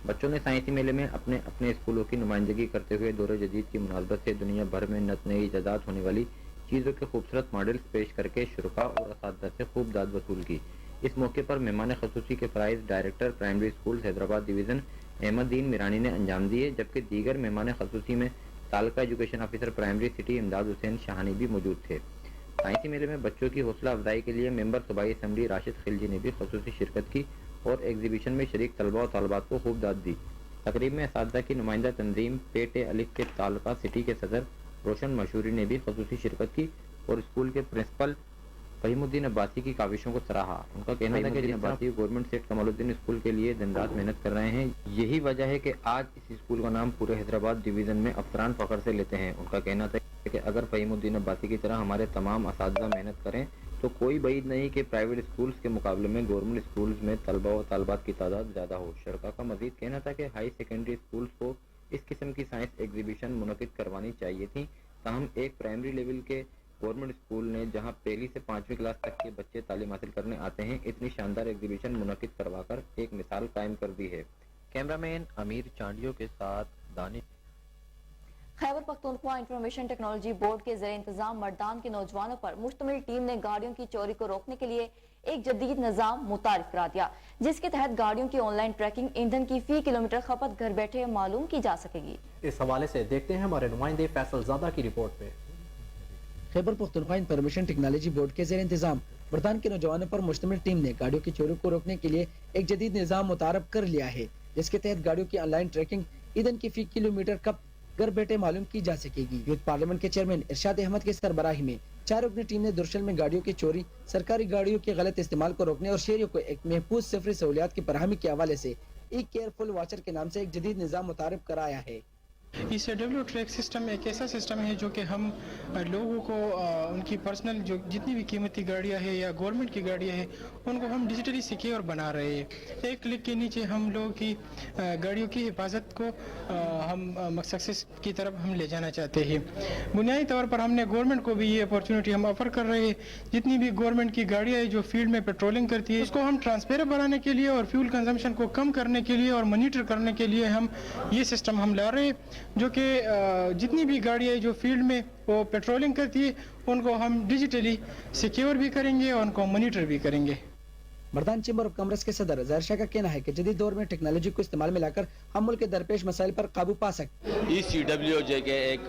बच्चों ने साइंसी मेले में अपने अपने स्कूलों की नुमाइंदगी करते हुए दौर जदीद की मुनासबत से दुनिया भर में नत नई इजादात होने वाली चीज़ों के खूबसूरत मॉडल्स पेश करके शुरा और असातिज़ा से खूब दाद वसूल की। इस मौके पर मेहमान खसूसी के prize director primary school Hyderabad division Ahmedin Mirani ने अंजाम दिए, जबकि दीगर मेहमान खसूसी में taluka education officer primary city Imdad Hussain Shahani भी मौजूद थे। साइंसी मेले में बच्चों की हौसला अफजाई के लिए मेंबर सूबाई असम्बली राशिद खिलजी ने भी खसूसी शिरकत की और एग्जीबिशन में शरीक तलबा और तालबात को खूब दाद दी। तकरीब में असातिज़ा की नुमाइंदा तंजीम पेटे अलिफ के तालका सिटी के सदर रोशन मशहूरी ने भी खसूसी शिरकत की और स्कूल के प्रिंसिपल फहीमुद्दीन अब्बासी की काविशों को सराहा। उनका कहना था कि जिन अब्बासी गवर्नमेंट सेठ कमालुद्दीन स्कूल के लिए दिन रात मेहनत कर रहे हैं, यही वजह है कि आज इस स्कूल का नाम पूरे हैदराबाद डिवीज़न में अफसरान फ़ख्र से लेते हैं। उनका कहना था कि अगर फहीमुद्दीन अब्बासी की तरह हमारे तमाम असातिज़ा मेहनत करें तो कोई बईद नहीं कि प्राइवेट स्कूल्स के मुकाबले में गवर्नमेंट स्कूल्स में तलबा व तालबात की तादाद ज़्यादा हो। शरका का मजीद कहना था कि हाई सेकेंडरी स्कूल्स को इस किस्म की साइंस एग्जीबिशन मुनक़िद करवानी चाहिए थी, ताहम एक प्राइमरी लेवल के गवर्नमेंट स्कूल ने जहां पहली से 5वीं क्लास तक के बच्चे तालीम हासिल करने आते हैं, इतनी शानदार एग्जीबिशन मुनक़िद करवाकर एक मिसाल कायम कर दी है। कैमरामैन अमीर चांडियों के साथ Danish. Khyber Pakhtunkhwa information technology board के ज़रिए इंतजाम मर्दान के नौजवानों पर मुश्तमिल टीम ने गाड़ियों की चोरी को रोकने के लिए एक जदीद निज़ाम मुतारिफ करा दिया, जिसके तहत गाड़ियों की ऑनलाइन ट्रैकिंग, ईंधन की फी किलोमीटर खपत घर बैठे मालूम की जा सकेगी। इस हवाले से देखते हैं हमारे नुमाइंदे फैसल ज़ादा की रिपोर्ट पे। Khyber Pakhtunkhwa information technology board के ज़रिए इंतजाम मर्दान के नौजवानों पर मुश्तमिल टीम ने गाड़ियों की चोरी को रोकने के लिए एक जदीद निज़ाम मुतारफ कर लिया है, जिसके तहत गाड़ियों की ऑनलाइन ट्रैकिंग, ईंधन की फी किलोमीटर खपत घर बैठे मालूम की जा सकेगी। यूथ पार्लियामेंट के चेयरमैन इरशाद अहमद की सरबराही में 4 रुकनी टीम ने दुरशल में गाड़ियों की चोरी, सरकारी गाड़ियों के गलत इस्तेमाल को रोकने और शहरियों को एक महफूज सफरी सहूलियात की फराहमी के हवाले से ई केयरफुल वॉचर के नाम से एक जदीद निज़ाम मुतारिफ कराया है। इस डब्ल्यू ट्रैक सिस्टम एक ऐसा सिस्टम है जो कि हम लोगों को उनकी पर्सनल जो जितनी भी कीमती गाड़ियां हैं या गवर्नमेंट की गाड़ियां हैं उनको हम डिजिटली सिक्योर बना रहे हैं। एक क्लिक के नीचे हम लोगों की गाड़ियों की हिफाजत को हम सक्सेस की तरफ हम ले जाना चाहते हैं। बुनियादी तौर पर हमने गवर्नमेंट को भी ये अपॉर्चुनिटी हम ऑफर कर रहे हैं, जितनी भी गवर्नमेंट की गाड़ियाँ जो फील्ड में पेट्रोलिंग करती है उसको हम ट्रांसपेरेंट बनाने के लिए और फ्यूल कंजम्पशन को कम करने के लिए और मॉनिटर करने के लिए हम ये सिस्टम हम ला रहे हैं, जो कि जितनी भी गाड़ियाँ जो फील्ड में वो पेट्रोलिंग करती है उनको हम डिजिटली सिक्योर भी करेंगे और उनको मॉनिटर भी करेंगे। बर्तान चैम्बर ऑफ कॉमर्स के सदर ज़ाहिर शाह का कहना है कि जदीद दौर में टेक्नोलॉजी को इस्तेमाल में लाकर हम मुल्क के दरपेश मसाइल पर काबू पा सकते हैं। ECWJ के एक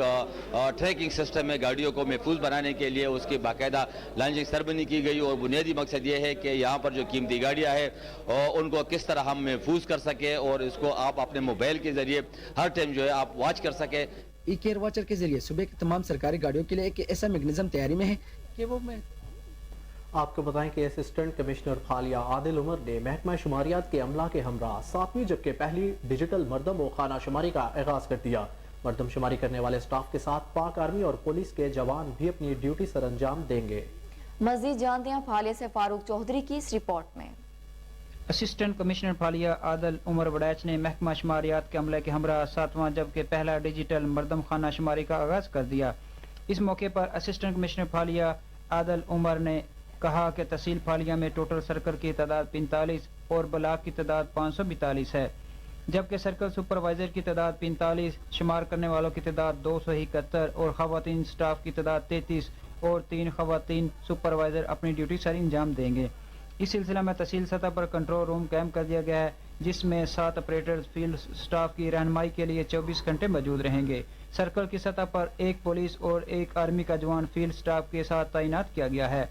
ट्रैकिंग सिस्टम में गाड़ियों को महफूज बनाने के लिए उसकी बाकायदा लॉन्चिंग सेरेमनी की गई और बुनियादी मकसद ये है कि यहाँ पर जो कीमती गाड़ियाँ हैं उनको किस तरह हम महफूज कर सकें और इसको आप अपने मोबाइल के जरिए हर टाइम जो है आप वॉच कर सकें। ई केयर वॉचर के जरिए सुबह की तमाम सरकारी गाड़ियों के लिए एक ऐसा मैकेनिज्म तैयारी में है कि वो आपको बताएं कि असिस्टेंट कमिश्नर खालिया आदिल उमर ने महकमा शुमारियात के अमला के हमरा 7वीं जबकि पहली डिजिटल मरदम व खाना शुमारी का आगाज कर दिया। मरदम शुमारी करने वाले स्टाफ के साथ पाक आर्मी और पुलिस के जवान भी अपनी ड्यूटी सर अंजाम देंगे। मजीद जानते हैं फालिया से फारूक चौधरी की इस रिपोर्ट में। असिस्टेंट कमिश्नर फालिया आदल उमर वड़ैच ने महकमा शुमारियात के अमले के हमरा 7वां जबकि पहला डिजिटल मरदम खाना शुमारी का आगाज कर दिया। इस मौके पर असिस्टेंट कमिश्नर फालिया आदल उमर ने कहा कि तहसील फालिया में टोटल सर्कल की तादाद 45 और ब्लॉक की तादाद 542 है, जबकि सर्कल सुपरवाइजर की तादाद 45, शुमार करने वालों की तादाद 271 और खवातीन स्टाफ की तादाद 33 और 3 खवातीन सुपरवाइजर अपनी ड्यूटी सर अंजाम देंगे। इस सिलसिला में तहसील सतह पर कंट्रोल रूम कायम कर दिया गया है, जिसमें 7 ऑपरेटर्स फील्ड स्टाफ की रहनुमाई के लिए 24 घंटे मौजूद रहेंगे। सर्कल की सतह पर 1 पुलिस और 1 आर्मी का जवान फील्ड स्टाफ के साथ तैनात किया गया है।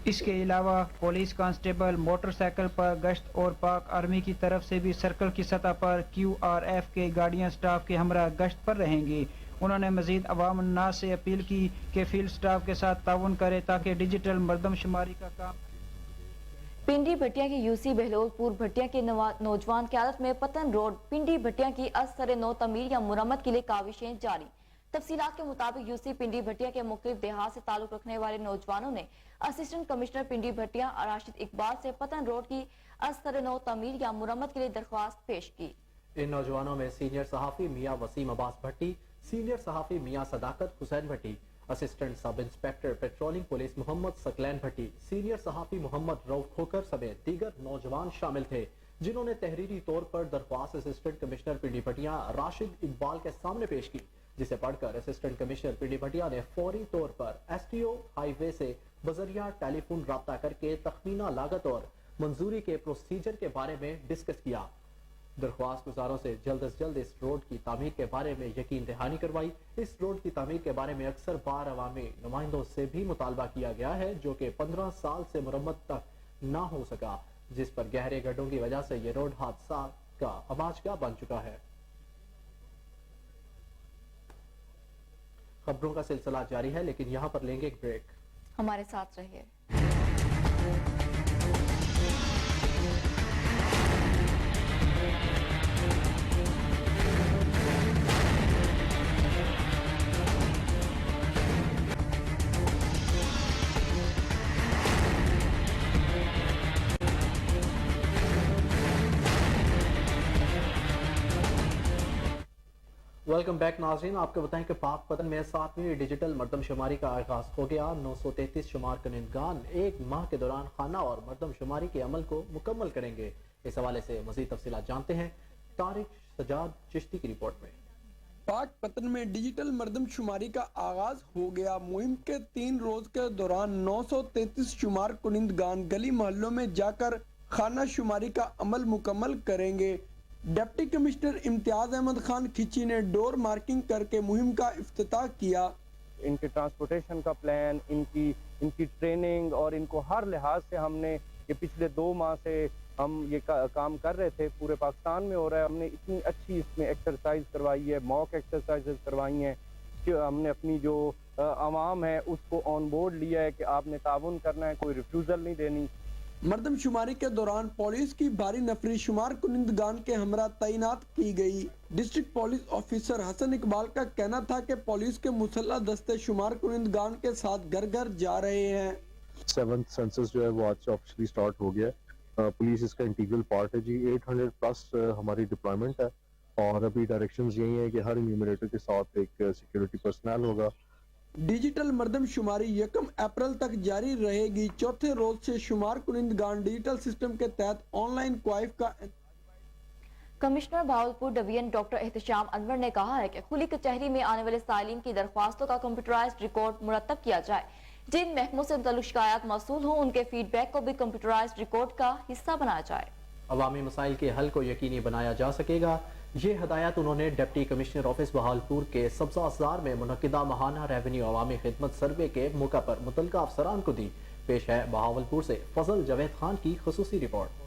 इसके अलावा पुलिस कांस्टेबल मोटरसाइकिल पर गश्त और पाक आर्मी की तरफ से भी सर्कल की सतह पर QRF के गाड़ियां स्टाफ के हमरा गश्त पर रहेंगी। उन्होंने मजीद अवाम अन्नास से अपील की कि फील्ड स्टाफ के साथ ताउन करे ताकि डिजिटल मरदमशुमारी का काम। पिंडी भटिया की यूसी बहलोलपुर भटिया के नौजवान क़यादत में पतन रोड पिंडी भटिया की असर नो तमीर या मुरम्मत के लिए काविशें जारी। तफसीलात के मुताबिक यूसी पिंडी भटिया के मुख्तलिफ देहात से ताल्लुक रखने वाले नौजवानों ने असिस्टेंट कमिश्नर पिंडी भटिया राशिद इकबाल से पतन रोड की असर नो तमीर या मुरम्मत के लिए दरख्वास्त पेश की। इन नौजवानों में सीनियर सहाफी मियां वसीम अब्बास भट्टी, सीनियर सहाफी Mian Sadaqat Hussain Bhatti, assistant sub inspector patrolling police Mohammad Saqlain Bhatti, senior सहाफी मोहम्मद रऊफ खोकर समेत दीगर नौजवान शामिल थे, जिन्होंने तहरीरी तौर पर दरख्वास्त असिस्टेंट कमिश्नर पिंडी भटिया राशिद इकबाल के सामने पेश की, जिसे पढ़कर असिस्टेंट कमिश्नर पिंडी भटिया ने फौरी तौर पर STO हाईवे से बजरिया टेलीफोन राब्ता करके तखमीना लागत और मंजूरी के प्रोसीजर के बारे में डिस्कस किया। दरख्वास्त गुजारों से जल्द अज जल्द इस रोड की तामीर के बारे में यकीन दहानी करवाई। इस रोड की तामीर के बारे में अक्सर बार अवामी नुमाइंदों से भी मुतालबा किया गया है, जो कि 15 साल से मुरम्मत तक ना हो सका, जिस पर गहरे गड्ढों की वजह से ये रोड हादसा का अमाजगा बन चुका है। खबरों का सिलसिला जारी है, लेकिन यहाँ पर लेंगे एक ब्रेक। हमारे साथ रहिए। वेलकम बैक नाज़रीन, आपको बताएं कि पाक पतन में 7वीं डिजिटल मरदमशुमारी का आगाज हो गया। 933 शुमार कनिंदगान 1 माह के दौरान खाना और मरदमशुमारी के अमल को मुकम्मल करेंगे। इस हवाले से मज़ीद तफसीलात जानते हैं तारिक सजाद चिश्ती की रिपोर्ट में। पाक पतन में डिजिटल मरदमशुमारी का आगाज हो गया। मुहिम के 3 रोज के दौरान 933 शुमार कुनिंदगान गली मोहल्लों में जाकर खाना शुमारी का अमल मुकम्मल करेंगे। डिप्टी कमिश्नर इम्तियाज अहमद खान खिची ने डोर मार्किंग करके मुहिम का इफ्तिताह किया। इनके ट्रांसपोर्टेशन का प्लान, इनकी ट्रेनिंग और इनको हर लिहाज से हमने ये पिछले 2 माह से हम ये काम कर रहे थे, पूरे पाकिस्तान में हो रहा है। हमने इतनी अच्छी इसमें एक्सरसाइज करवाई है, मॉक एक्सरसाइजेज करवाई हैं कि हमने अपनी जो आवाम है उसको ऑन बोर्ड लिया है कि आपने ताउन करना है, कोई रिफ्यूज़ल नहीं देनी। मरदम शुमारी के दौरान पुलिस की भारी नफरी शुमार कुनिंदगान के हमरा तैनात की गई। District police officer Hassan Iqbal का कहना था कि पुलिस के मुसल्लह दस्ते शुमार कुनिंदगान के साथ घर घर जा रहे हैं। 7th सेंसस जो है वो आज ऑफिशियली स्टार्ट हो गया है। पुलिस इसका इंटीग्रल पार्ट है जी। 800 प्लस हमारी डिप्लॉयमेंट है और अभी डायरेक्शंस यही है कि हर इन्यूमरेटर के साथ एक सिक्योरिटी पर्सनल होगा। डिजिटल मरदम शुमारी 1 अप्रैल तक जारी रहेगी। चौथे रोज से शुमार कुनिंदगान डिजिटल सिस्टम के तहत ऑनलाइन क्वाइफ का commissioner Bahawalpur division doctor Ehtesham Anwar ने कहा है कि खुली कचहरी में आने वाले सालीन की दरख्वास्तों का कंप्यूटराइज्ड रिकॉर्ड मुरतब किया जाए। जिन महकमों से मुतल्लिक शिकायत मौसूल हो उनके फीडबैक को भी कंप्यूटराइज्ड रिकॉर्ड का हिस्सा बनाया जाए। अवामी मसाइल के हल को यकीनी बनाया जा सकेगा। ये हदायत उन्होंने डिप्टी कमिश्नर ऑफिस बहावलपुर के सब्जा अज़ार में मुनक्किदा माहाना रेवेन्यू अवामी खिदमत सर्वे के मौका पर मुतल्लिका अफसरान को दी। पेश है बहावलपुर से फजल जावेद खान की खुसूसी रिपोर्ट।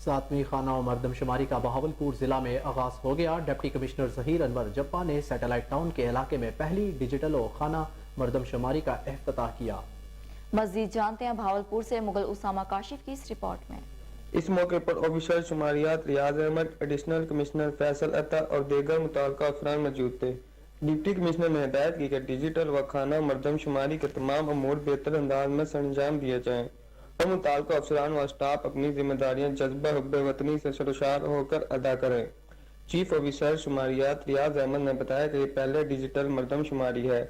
सातवीं खाना और मरदमशुमारी का बहावलपुर जिला में आगाज हो गया। डिप्टी कमिश्नर जहीर अनवर जप्पा ने सैटेलाइट टाउन के इलाके में पहली डिजिटल खाना मरदमशुमारी का इफ्तिताह किया। मजीद जानते हैं बहावलपुर से मुगल उसामा काशिफ की इस रिपोर्ट में। इस मौके पर ऑफिसर शुमारियात रियाज अहमद, एडिशनल कमिश्नर फैसल अता और दीगर मुतल्लिका अफसरान मौजूद थे। डिप्टी कमिश्नर ने हिदायत की कि डिजिटल व खाना मरदमशुमारी के तमाम अमूर बेहतर अंदाज में सरंजाम दिए जाएँ और मुताल्लिका अफसरान व स्टाफ अपनी जिम्मेदारियां जज्बा हुब्बे वतनी से सरशार होकर अदा करें। चीफ ऑफिसर शुमारियात रियाज अहमद ने बताया कि ये पहले डिजिटल मरदम शुमारी है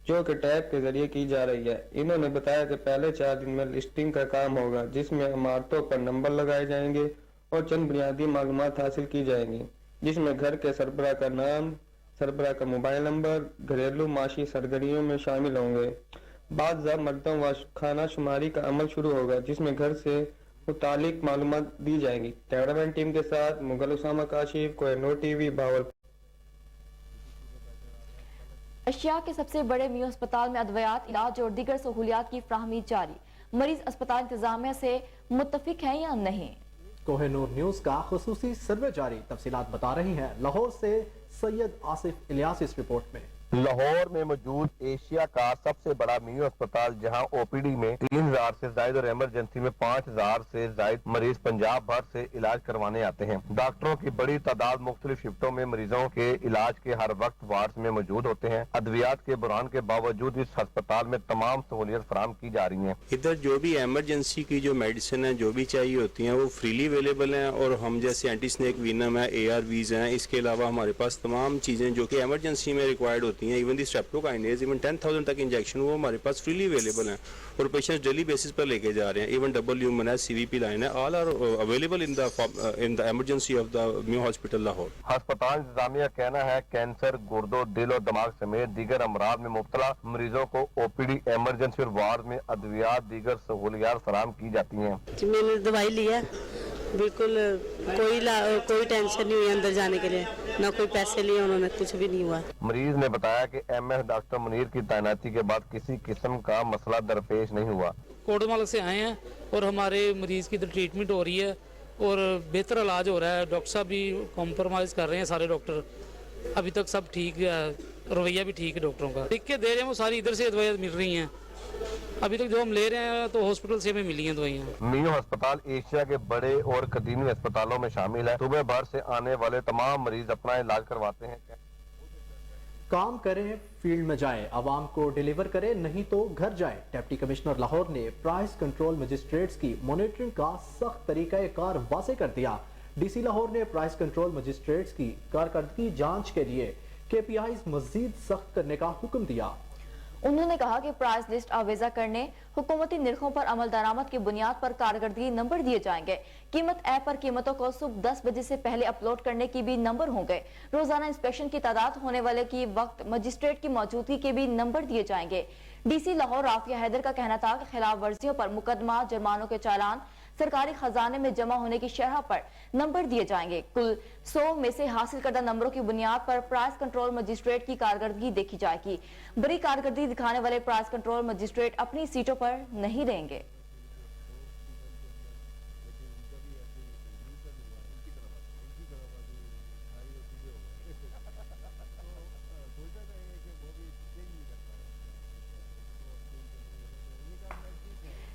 जो कि टैब के जरिए की जा रही है। इन्होंने बताया कि पहले 4 दिन में लिस्टिंग का काम होगा जिसमें इमारतों पर नंबर लगाए जाएंगे और चंद बुनियादी मालूमात हासिल की जाएंगी, जिसमें घर के सरबराह का नाम, सरबराह का मोबाइल नंबर, घरेलू माशी सरगर्मियों में शामिल होंगे। बाद मरदम व खाना शुमारी का अमल शुरू होगा जिसमें घर से मुतालिक मालूमात दी जाएंगी। कैमरामैन टीम के साथ मुगल उसामा काशिफ, कोहिनूर टीवी, भावलपुर। एशिया के सबसे बड़े मियो अस्पताल में अद्वियात, इलाज और दीगर सहूलियात की फ्राहमी जारी। मरीज अस्पताल इंतजामिया से मुत्तफिक हैं या नहीं? कोहिनूर न्यूज का खुसूसी सर्वे जारी। तफसीलात बता रही हैं लाहौर से सैयद आसिफ इलियास इस रिपोर्ट में। लाहौर में मौजूद एशिया का सबसे बड़ा मियो अस्पताल जहां ओपीडी में 3000 से ज्यादा और इमरजेंसी में 5000 से ज्यादा मरीज पंजाब भर से इलाज करवाने आते हैं। डॉक्टरों की बड़ी तादाद मुख्तलिफ शिफ्टों में मरीजों के इलाज के हर वक्त वार्ड में मौजूद होते हैं। अद्वियात के बुरान के बावजूद इस अस्पताल में तमाम सहूलियत फराम की जा रही है। इधर जो भी इमरजेंसी की जो मेडिसिन है जो भी चाहिए होती है वो फ्रीली अवेलेबल है और हम जैसे एंटी स्नेक वीनम है, ARVs हैं, इसके अलावा हमारे पास तमाम चीजें जो कि इमरजेंसी में रिक्वायर्ड होती हैं, इवन दी स्ट्रेप्टोकाइनेज, इवन 10,000 तक इंजेक्शन वो हमारे पास फ्रीली अवेलेबल हैं और पेशेंट्स डेली बेसिस पर लेके जा रहे हैं। इवन WMN, CVP लाइन है, all are available in the emergency of the Mayo hospital Lahore. अस्पताल इंतजामिया कहना है कैंसर, गुर्दों, दिल और दिमाग समेत दीगर अमराज में मुब्तला मरीजों को OPD इमरजेंसी और वार्ड में अद्वियात दीगर सहूलियात फराम की जाती हैं। मैंने दवाई लिया, बिल्कुल कोई टेंशन नहीं हुई अंदर जाने के लिए, ना कोई पैसे लिए उन्होंने, कुछ भी नहीं हुआ। मरीज ने बताया कि MS डॉक्टर मुनीर की तैनाती के बाद किसी किस्म का मसला दरपेश नहीं हुआ। कोटमाल से आए हैं और हमारे मरीज की इधर ट्रीटमेंट हो रही है और बेहतर इलाज हो रहा है। डॉक्टर साहब भी कॉम्प्रोमाइज़ कर रहे हैं, सारे डॉक्टर अभी तक सब ठीक है, रवैया भी ठीक है डॉक्टरों का। लिख के दे रहे हैं वो सारी इधर से दवाइयाँ मिल रही हैं। अभी तक जो हम ले रहे हैं तो हॉस्पिटल से हमें मिली हैं दवाइयाँ। मियो अस्पताल एशिया के बड़े और कदीमी अस्पतालों में शामिल है। सुबह भर से आने वाले तमाम मरीज अपना इलाज करवाते हैं। काम करें, फील्ड में जाएं, आवाम को डिलीवर करें, नहीं तो घर जाएं। डिप्टी कमिश्नर लाहौर ने प्राइस कंट्रोल मजिस्ट्रेट्स की मॉनिटरिंग का सख्त तरीकाकार वाज़ेह कर दिया। DC लाहौर ने प्राइस कंट्रोल मजिस्ट्रेट्स की कारकर्दगी जांच के लिए KPIs मजीद सख्त करने का हुक्म दिया। उन्होंने कहा कि प्राइस लिस्ट आवेजा करने, हुकूमती निर्खों पर अमल दरामद की बुनियाद पर कारकर्दगी नंबर दिए जाएंगे। कीमत ऐप पर कीमतों को सुबह 10 बजे से पहले अपलोड करने की भी नंबर होंगे। रोजाना इंस्पेक्शन की तादाद होने वाले की वक्त मजिस्ट्रेट की मौजूदगी के भी नंबर दिए जाएंगे। DC लाहौर राफिया हैदर का कहना था कि खिलाफ वर्जियों पर मुकदमा, जुर्मानों के चालान सरकारी खजाने में जमा होने की शरह पर नंबर दिए जाएंगे। कुल 100 में से हासिल करदा नंबरों की बुनियाद पर प्राइस कंट्रोल मजिस्ट्रेट की कारकर्दगी देखी जाएगी। बड़ी कारकर्दगी दिखाने वाले प्राइस कंट्रोल मजिस्ट्रेट अपनी सीटों पर नहीं रहेंगे।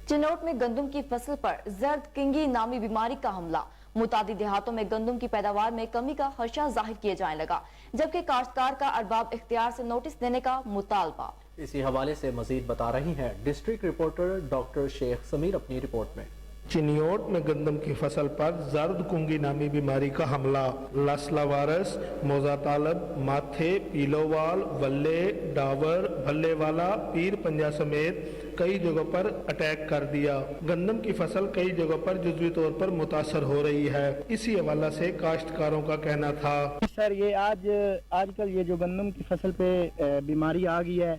चिनौट में गंदम की फसल पर जर्द किंगी नामी बीमारी का हमला। मुतादी देहातों में गंदम की पैदावार में कमी का खदशा जाहिर किया जाने लगा, जबकि काश्तकार का अरबाब इख्तियार से नोटिस देने का मुतालबा। इसी हवाले से मजीद बता रही हैं district reporter doctor Sheikh Sameer अपनी रिपोर्ट में। चिनियोट में गंदम की फसल पर जर्द कुंगी नामी बीमारी का हमला। लसला वायरस, मोजा तालब, माथे, पीलोवाल, वल्ले, डावर, भल्ले वाला, पीर पंजा समेत कई जगहों पर अटैक कर दिया। गंदम की फसल कई जगहों पर जुज़वी तौर पर मुतासर हो रही है। इसी हवाला से काश्तकारों का कहना था, सर ये आजकल ये जो गंदम की फसल पे बीमारी आ गई है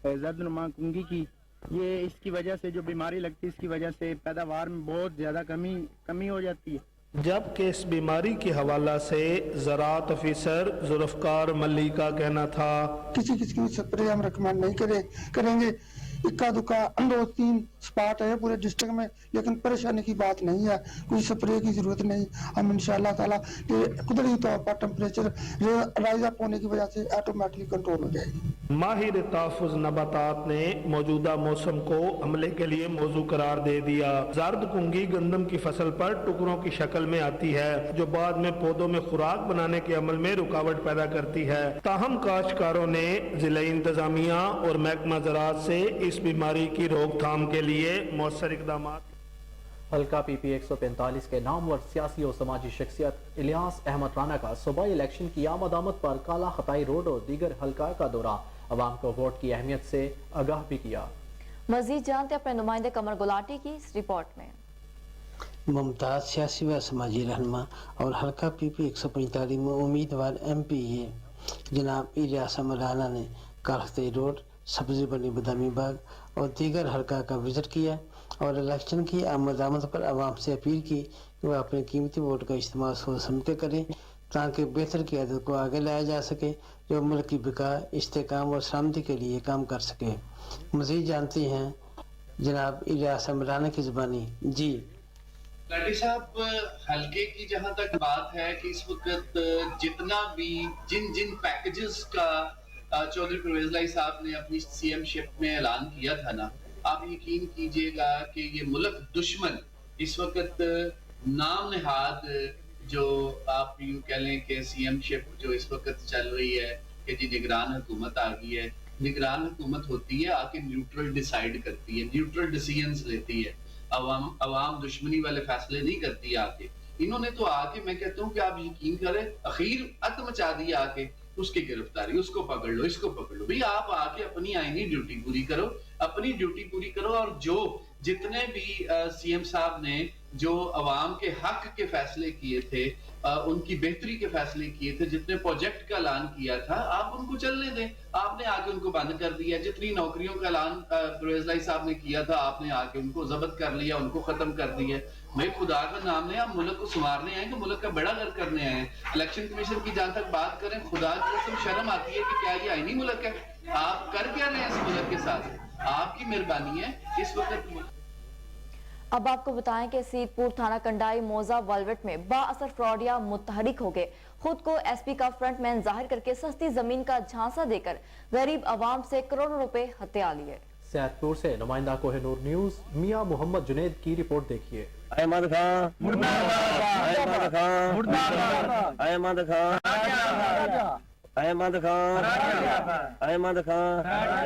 जर्द नुमा कुंगी की, ये इसकी वजह से जो बीमारी लगती है इसकी वजह से पैदावार में बहुत ज़्यादा कमी हो जाती है। जबकि इस बीमारी के हवाला से ज़राअत ऑफिसर जुल्फ़कार मल्ली का कहना था, किसी किस्म की स्प्रे हम रिकमेंड नहीं करेंगे। इक्का दुक्का 2-3 स्पॉट है पूरे डिस्ट्रिक्ट में, लेकिन परेशानी की बात नहीं है, कोई स्प्रे की जरूरत नहीं। हम इंशाअल्लाह ताला कुदरती तौर पर टेम्परेचर राइज अप होने की वजह से ऑटोमेटिकली कंट्रोल हो जाएगी। माहिर तहफ़्फ़ुज़ नबातात ने मौजूदा मौसम को हमले के लिए मौजू करार दे दिया। जर्द कुंगी गंदम की फसल पर टुकड़ों की शक्ल में आती है, जो बाद में पौधों में खुराक बनाने के अमल में रुकावट पैदा करती है। ताहम काश्तकारों ने जिला इंतजामिया और महकमा ज़राअत से इस बीमारी की रोकथाम के लिए मौसर इक़दाम। हल्का PP 145 के नामवर सियासी और समाजी शख्सियत इलियास अहमद राना का सूबाई इलेक्शन की आमद पर काला खताई रोड और दीगर हल्का का दौरा, अवाम को वोट की अहमियत से आगाह भी किया। मजीद जानते अपने नुमाइंदे कमर गुलाटी की इस रिपोर्ट में। मुमताज सियासी व समाजी रहनुमा और हल्का PP 145 में उम्मीदवार MP जनाब इलियास अहमद राना ने काला खताई रोड, सब्जी बनी बदामी बाग और दीगर हल्का का विजिट किया और इलेक्शन की आमद पर आवाम से अपील की कि वह अपने कीमती वोट का इस्तेमाल सोच समझ कर करें, ताकि बेहतर क़यादत को आगे लाया जा सके, जो मुल्क की बिका, इस्तेकाम और सलामती के लिए काम कर सके। मज़ीद जानते हैं जनाब इलियास अहमद राना की ज़ुबानी। जी लाठी साहब, हल्के की जहाँ तक बात है कि इस वक्त जितना भी जिन पैकेजेस का चौधरी परवेज लाई साहब ने अपनी CM शिप में ऐलान किया था ना, आप यकीन कीजिएगा कि ये मुल्क दुश्मन इस वक्त नाम नहाद जो आप यूं कह लें कि CM शिप जो इस वक्त चल रही है कि जी निगरान हुकूमत आ गई है। निगरान हुकूमत होती है आके न्यूट्रल डिसाइड करती है, न्यूट्रल डिसीजंस लेती है, अवाम दुश्मनी वाले फैसले नहीं करती आके। इन्होंने तो आके, मैं कहता हूँ कि आप यकीन करें, अखीर अत मचा दी आके, उसकी गिरफ्तारी, उसको पकड़ लो, इसको पकड़ लो। भाई आप आके अपनी आईनी ड्यूटी पूरी करो, अपनी ड्यूटी पूरी करो। और जो जितने भी CM साहब ने जो अवाम के हक के फैसले किए थे, उनकी बेहतरी के फैसले किए थे, जितने प्रोजेक्ट का ऐलान किया था, आप उनको चलने दें। आपने आके उनको बंद कर दिया। जितनी नौकरियों का ऐलान परवेज लाई साहब ने किया था, आपने आके उनको जब्त कर लिया, उनको खत्म कर दिया। भाई खुदा का नाम है, आप मुल्क को संवारने आए कि मुल्क का बड़ा घर करने आए हैं। इलेक्शन कमीशन की जहां तक बात करें, खुदा की कसम शर्म आती है कि क्या ये आईनी मुल्क है? आप कर क्या रहे हैं इस मुल्क के साथ? आपकी मेहरबानी है इस वक्त। अब आपको बताएं कि सीतपुर थाना कंडाई मोजा वालवेट में बाअसर फ्रॉडिया मुतहरिक हो गए। खुद को SP का फ्रंटमैन जाहिर करके सस्ती जमीन का झांसा देकर गरीब आवाम से करोड़ों रुपए हत्या लिए। सैदपुर से नुमाइंदा कोहिनूर न्यूज मियां मोहम्मद जुनेद की रिपोर्ट देखिए। अहमद खान मुर्दाबाद, अहमद खान मुर्दाबाद, अहमद खान, अहमद खान, अहमद खान।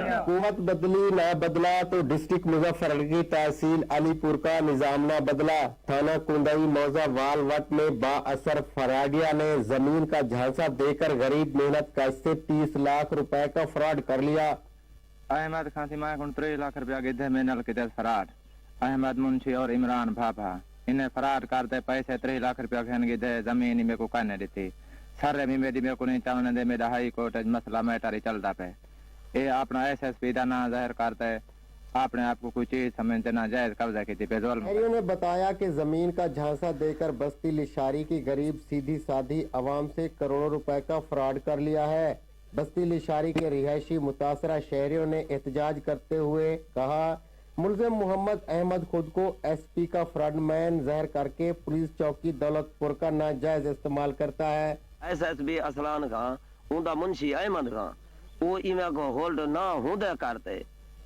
हुकूमत बदली ना बदला तो डिस्ट्रिक्ट मुजफ्फरनगर की तहसील अलीपुर का निजाम ना बदला। थाना कुंदई मौजा वालवट में बाअसर फराडिया ने जमीन का झांसा देकर गरीब मेहनत कश से 30 लाख रुपए का फ्रॉड कर लिया। अहमद खान थी मैं 3 लाख रुपया गिद्धे में नल के फराड। अहमद मुंशी और इमरान भाभा इन्हें फराड करते पैसे 3 लाख रुपया खेन गिद्धे जमीन में को कहने देती सर मेरी मेरे को नहीं चावने दे। मेरा हाई कोर्ट मसला मैटर चलता पे ये अपना SSP का ना जाहिर करता है, आपने आपको कोई चीज समझते ना जायज कब्जा की थी बेजोल। ने बताया कि जमीन का झांसा देकर बस्ती लिशारी की गरीब सीधी साधी आवाम से करोड़ों रुपए का फ्रॉड कर लिया है। बस्ती लिशारी के रिहायशी मुतासरा शहरियों ने एहतजाज करते हुए कहा, मुलजिम मोहम्मद अहमद खुद को SP का फ्रंटमैन जाहिर करके पुलिस चौकी दौलतपुर का नाजायज इस्तेमाल करता है। SSB असलान खान उनका मुंशी अहमद खान वो इमे को होल्ड ना होंदे करते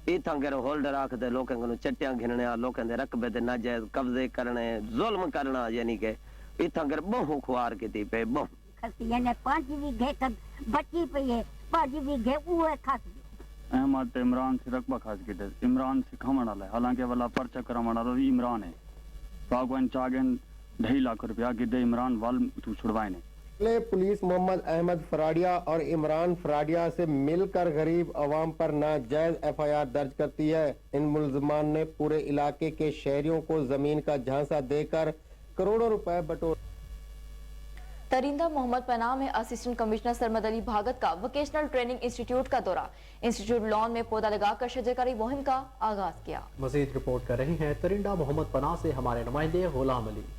इत्थां के होल्डर आखदे लोकां को चट्टियां घिनने लोकां दे रकबे ते नाजायज कब्जे करने जुल्म करना यानी के इत्थां के बहु खुआर कीती पे बहु खस्ती यानी 5 बीघे तक बची पई है 5 बीघे उहे खस अहमद इमरान से रकबा खास कीते इमरान से खमण वाला हालांकि वाला पर्चा करावण वाला भी इमरान है बागवान चागन 2.5 लाख रुपया कीते इमरान वाल तू छुड़वाए पुलिस मोहम्मद अहमद फराडिया और इमरान फराडिया से मिलकर गरीब अवाम पर नाजायज FIR दर्ज करती है। इन मुलजमान ने पूरे इलाके के शहरियों को जमीन का झांसा देकर करोड़ों रुपए बटोर। तरिंदा मोहम्मद पनाह में असिस्टेंट कमिश्नर सरमद अली भागत का वोकेशनल ट्रेनिंग इंस्टीट्यूट का दौरा। इंस्टीट्यूट लॉन में पौधा लगाकर शजरकारी मुहिम का आगाज किया। मजीद रिपोर्ट कर रही हैं तरिंदा मोहम्मद पनाह से हमारे नुमाइंदे गुलाम अली।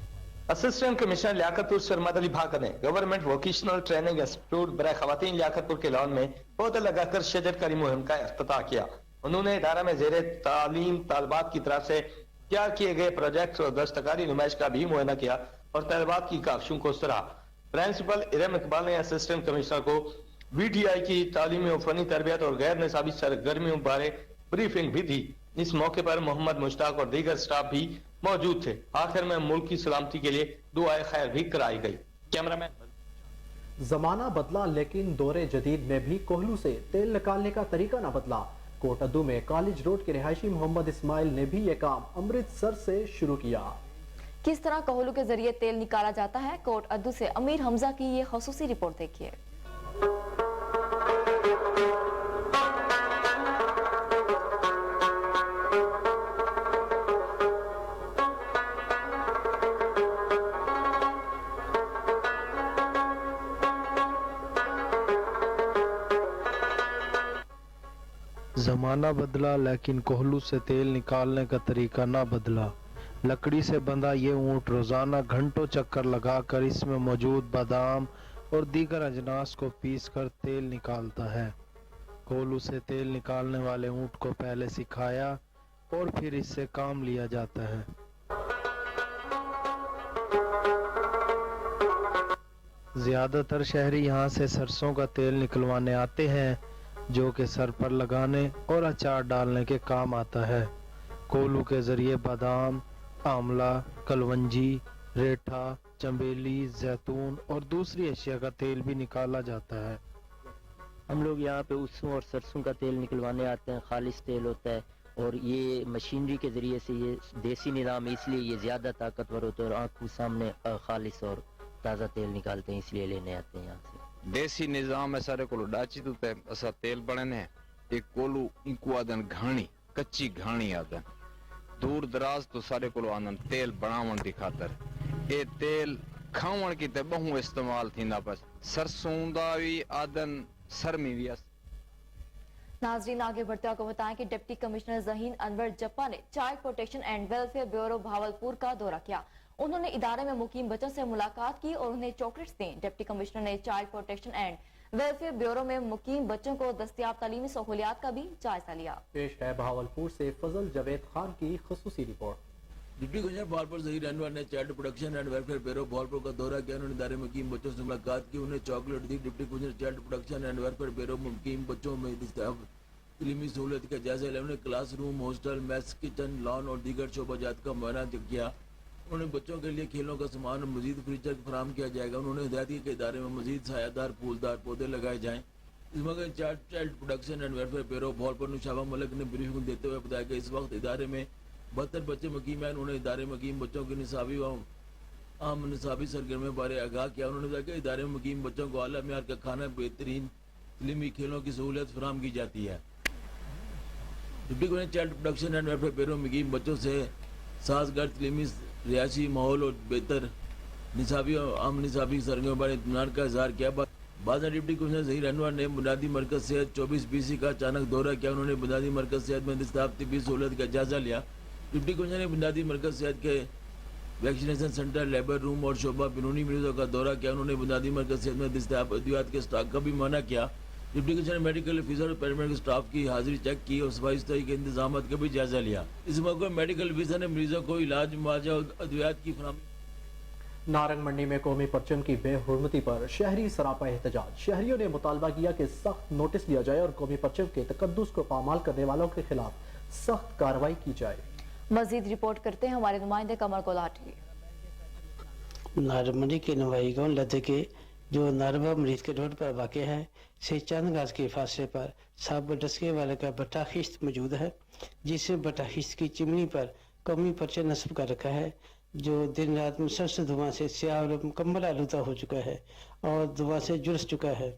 असिस्टेंट कमिश्नर लियाकतपुर सरमद अली भागत ने गवर्नमेंट वोकेशनल ट्रेनिंग इंस्टीट्यूट बराए खवातीन लियाकतपुर के लॉन में पौधे लगाकर शजरकारी मुहिम का इफ्तिताह किया। उन्होंने इदारा में जेरे तालीम तालबात की तरफ से तैयार किए गए प्रोजेक्ट और दस्तकारी नुमाइश का भी मुआयना किया और तलबात की काविशों को सराहा। प्रिंसिपल इरम इकबाल ने असिस्टेंट कमिश्नर को VTI की तालीमी और फनी तरबियत और गैर निसाबी सरगर्मियों बारे ब्रीफिंग भी दी। इस मौके पर मोहम्मद मुश्ताक और दीगर स्टाफ भी मौजूद थे। आखिर में मुल्क की सलामती के लिए दुआए खैर भी कराई गई। कैमरामैन जमाना बदला लेकिन दौरे जदीद में भी कोहलू से तेल निकालने का तरीका न बदला। कोटअद्दू में कॉलेज रोड के रिहायशी मोहम्मद इस्माइल ने भी ये काम अमृतसर से शुरू किया। किस तरह कोहलू के जरिए तेल निकाला जाता है, कोटअद्दू से अमीर हमजा की ये खसूसी रिपोर्ट देखिए। जमाना बदला लेकिन कोहलू से तेल निकालने का तरीका ना बदला। लकड़ी से बंधा ये ऊंट रोजाना घंटों चक्कर लगाकर इसमें मौजूद बादाम और दीगर अजनास को पीसकर तेल निकालता है। कोहलू से तेल निकालने वाले ऊंट को पहले सिखाया और फिर इससे काम लिया जाता है। ज्यादातर शहरी यहाँ से सरसों का तेल निकलवाने आते हैं जो कि सर पर लगाने और अचार डालने के काम आता है। कोहलू के जरिए बादाम, आंवला, कलवंजी, रेठा, चंबेली, जैतून और दूसरी अशिया का तेल भी निकाला जाता है। हम लोग यहाँ पे उसों और सरसों का तेल निकलवाने आते हैं। खालिश तेल होता है और ये मशीनरी के जरिए से ये देसी निज़ाम, इसलिए ये ज़्यादा ताकतवर होता है और आँखों सामने खालिश और ताज़ा तेल निकालते हैं, इसलिए लेने आते हैं यहाँ से। देसी निज़ाम है सारे को डाची तो असा तेल बने एक कोलू इंकू आदन घाणी कच्ची घाणी आदन दूर दराज तो सारे को आनंद तेल बनावन दी खातर ए तेल खावण की ते बहु इस्तेमाल थींदा बस सरसों दा भी आदन सरमी भी नाजरीन आगे बढ़ते आपको बताएं कि डिप्टी कमिश्नर जहीन अनवर जप्पा ने child protection and welfare bureau Bahawalpur का दौरा किया। उन्होंने इदारे में मुकीम बच्चों से मुलाकात की और उन्हें चॉकलेट्स दी। डिप्टी कमिश्नर ने child protection and welfare bureau में मुकीम बच्चों को दस्तयाब तालीमी सहूलियात का भी जायजा लिया। पेश है भावलपुर से फजल जवेद खान की खुसूसी report. Deputy commissioner Bahawalpur Zaheer Anwar ने child protection and welfare bureau Bahawalpur का दौरा किया। उन्होंने इदारे में मुकीम बच्चों से मुलाकात की, उन्हें chocolate the. Deputy commissioner child protection and welfare bureau में मुकीम बच्चों में दस्तयाब तालीमी सहूलियत का जायजा लिया। उन्होंने class room, hostel, mess, kitchen, lawn और दीगर शोबाजात का मुआयना किया। उन्होंने बच्चों के लिए खेलों का सामान और मजीद फर्नीचर फराहम किया जाएगा। उन्होंने हिदायत की कि इदारे में मजीद सायादार फूलदार पौधे लगाए जाएँ। इस मौके child protection and welfare bureau Bahawalpur Nushaba Malik ने ब्रीफिंग देते हुए बताया कि इस वक्त इदारे में 72 बच्चे मुकीम हैं। उन्होंने इदारे में मुकीम बच्चों की निसाबी व आम निसाबी सरगर्मियों बारे आगाह किया। उन्होंने बताया कि इदारे में मुकीम बच्चों को आला मेयार का खाना, बेहतरीन फिल्मी खेलों की सहूलियत फराहम की जाती है। Deputy commissioner child protection and welfare bureau मुकीम बच्चों से साजगार तलीमी रिहायशी माहौल और बेहतर निसाबी और आम निसाबी सरगर्मियों बारे इत्मीनान का इजहार किया। बाद में डिप्टी कमिश्नर जहीर अनवर ने बुनियादी मरकज सेहत 24BC का अचानक दौरा किया। उन्होंने बुनियादी मरकज सेहत में दस्तयाब तिब्बी सहूलत का जायजा लिया। डिप्टी कमिश्नर ने बुनियादी मरकज सेहत के वैक्सीनेशन सेंटर, लेबर रूम और शोबा बिनूनी मरीजों का दौरा किया। उन्होंने बुनियादी मरकज सेहत में दस्तयाब अद्वियात के स्टॉक का भी मुआयना किया। डिप्टी कमिश्नर ने मेडिकल ऑफिसर और पैरामेडिकल स्टाफ की हाजिरी चेक की और सफाई सुथराई के इंतजाम का भी जायजा लिया। इस मौके पर मेडिकल ऑफिसर ने मरीजों को इलाज, मुआवजा और अद्वियात की फराहमी। नारंग मंडी में कौमी परचम की बेहुरमती पर शहरी सरापा एहतजाज। शहरियों ने मुतालबा किया कि सख्त नोटिस लिया जाए और कौमी परचम के तकद्दुस को पामाल करने वालों के खिलाफ सख्त कार्रवाई की जाए। मजीद रिपोर्ट करते हैं हमारे नुमाइंदे कमर कोलाटी। नारंग मंडी के नवाई गांव लदे के जो नारवा मरीज के रोड पर वाक़ है से चंद गज के फासले पर साब डस्के वाले का बट्टा खिश्त मौजूद है, जिसमें बट्टा खिश्त की चिमनी पर कौमी परचम नस्ब कर रखा है, जो दिन रात मुसलसल धुआं से स्याह और मुकम्मल आलूदा हो चुका है और धुआं से झुलस चुका है।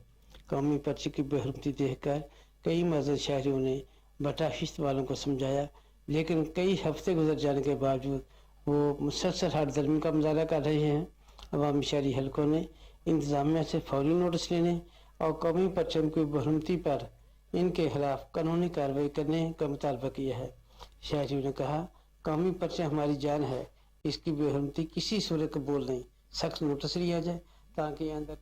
कौमी परचम की बेहुरमती देखकर कई मज़दूर शहरियों ने बट्टा खिश्त वालों को समझाया, लेकिन कई हफ्ते गुजर जाने के बावजूद वो मुसलसल हर दर्मी का मुजाहरा कर रहे हैं। अवामी शहरी हलकों ने इंतजामिया से फौरी नोटिस लेने और कौमी परचम की बेहुरमती पर इनके खिलाफ कानूनी कार्रवाई करने का मुतालबा किया है। शहरियों ने कहा, कौमी परचम हमारी जान है, इसकी बेहुरमती किसी सूरत कबूल नहीं, सख्त नोटिस लिया जाए ताकि अंदर।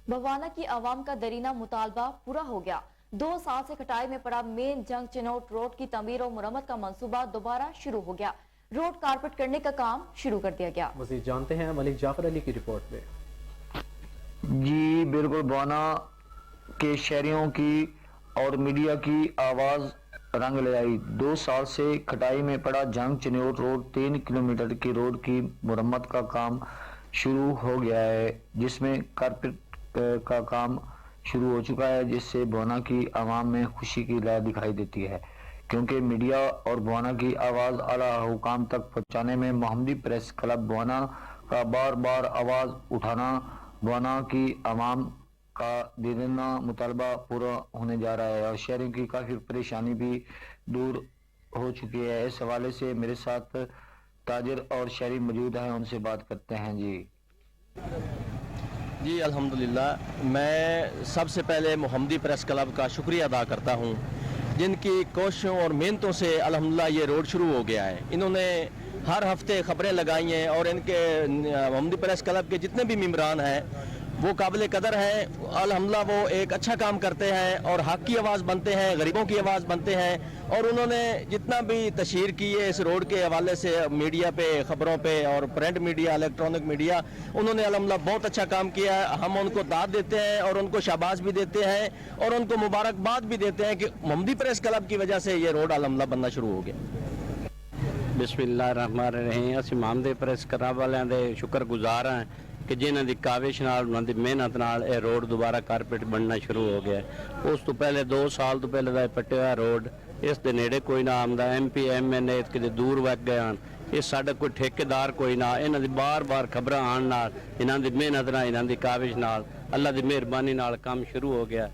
बवाना की आवाम का दरीना मुतालबा पूरा हो गया। 2 साल से खटाई में पड़ा मेन जंग चिनौट रोड की तमीर और मुरम्मत का मंसूबा दोबारा शुरू हो गया। रोड कारपेट करने का काम शुरू कर दिया गया। मजीद जानते हैं मलिक जाफर अली की रिपोर्ट में। जी बिल्कुल, बवाना के शहरियों की और मीडिया की आवाज रंग ले आई। 2 साल से खटाई में पड़ा जंग चिनौट रोड 3 किलोमीटर की रोड की मुरम्मत का काम शुरू हो गया है, जिसमें कारपेट का काम शुरू हो चुका है, जिससे बवाना की आवाम में खुशी की लहर दिखाई देती है, क्योंकि मीडिया और बवाना की आवाज़ आला हुकाम तक पहुँचाने में मोहम्मदी प्रेस क्लब बवाना का बार बार आवाज़ उठाना बवाना की आवाम का दीना मुतालबा पूरा होने जा रहा है और शहरों की काफ़ी परेशानी भी दूर हो चुकी है। इस हवाले से मेरे साथ ताजिर और शहरी मौजूद हैं, उनसे बात करते हैं। जी अल्हम्दुलिल्लाह, मैं सबसे पहले मोहम्मदी प्रेस क्लब का शुक्रिया अदा करता हूँ, जिनकी कोशिशों और मेहनतों से अल्हम्दुलिल्लाह ये रोड शुरू हो गया है। इन्होंने हर हफ्ते खबरें लगाई हैं और इनके मोहम्मदी प्रेस क्लब के जितने भी मेम्बरान हैं वो काबिल कदर हैं। अल्हम्दुलिल्लाह वो एक अच्छा काम करते हैं और हक की आवाज़ बनते हैं, गरीबों की आवाज़ बनते हैं। और उन्होंने जितना भी तशहीर की है इस रोड के हवाले से मीडिया पे, खबरों पे और प्रिंट मीडिया, इलेक्ट्रॉनिक मीडिया, उन्होंने अल्हम्दुलिल्लाह बहुत अच्छा काम किया है। हम उनको दाद देते हैं और उनको शाबाश भी देते हैं और उनको मुबारकबाद भी देते हैं कि मोहम्मदी प्रेस क्लब की वजह से ये रोड अल्हम्दुलिल्लाह बनना शुरू हो गया। बिस्मिल्लाहिर्रहमानिर्रहीम। ਅਸੀਂ मोहम्मदी प्रेस क्लब वालिਆਂ ਦੇ शुक्रगुजार हैं कि जिन्हों की काविश नाल, उन्होंने मेहनत नाल ये रोड दोबारा कारपेट बनना शुरू हो गया। उस तो पहले 2 साल तो पहले का पट्टे हुआ रोड इस दे नेड़े कोई ना आमदा, MP MNA किते दूर वग गए हैं। इस साडा कोई ठेकेदार कोई ना, इन्हां दी बार-बार खबरां आण नाल, इन्हां दी मेहनत नाल, इन्हां दी काविश नाल, अल्लाह दी मेहरबानी नाल काम शुरू हो गया।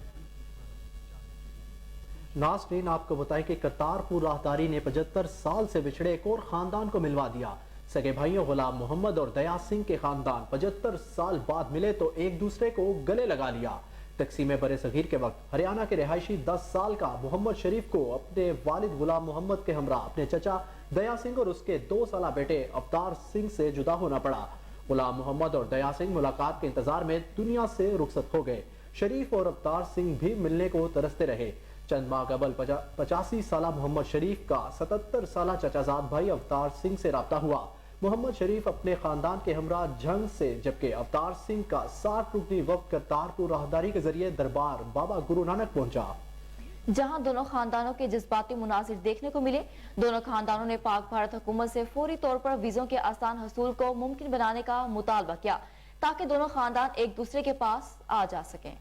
नाज़रीन, आपको बताएं कि करतारपुर राहदारी ने 75 साल से बिछड़े एक और खानदान को मिलवा दिया। सगे भाइयों गुलाम मोहम्मद और दया सिंह के खानदान 75 साल बाद मिले तो एक दूसरे को गले लगा लिया। तकसीम बरे सगीर के वक्त हरियाणा के रिहायशी 10 साल का मोहम्मद शरीफ को अपने वालिद गुलाम मोहम्मद के हमरा अपने चचा दया सिंह और उसके 2 साल बेटे अवतार सिंह से जुदा होना पड़ा। गुलाम मोहम्मद और दया सिंह मुलाकात के इंतजार में दुनिया से रुखसत हो गए। शरीफ और अवतार सिंह भी मिलने को तरसते रहे। चंद माह कबल 85 साल मोहम्मद शरीफ का 77 साल चचाजाद भाई अवतार सिंह से राब्ता हुआ। मोहम्मद शरीफ अपने खानदान के हमरा जंग से, जबकि अवतार सिंह का 60 रुकनी वक्त करतारपुर राहदारी के जरिए दरबार बाबा गुरु नानक पहुंचा, जहां दोनों खानदानों के जज्बाती मुनासिर देखने को मिले। दोनों खानदानों ने पाक भारत हुकूमत से फौरी तौर पर वीजों के आसान हसूल को मुमकिन बनाने का मुतालबा किया ताकि दोनों खानदान एक दूसरे के पास आ जा सकें।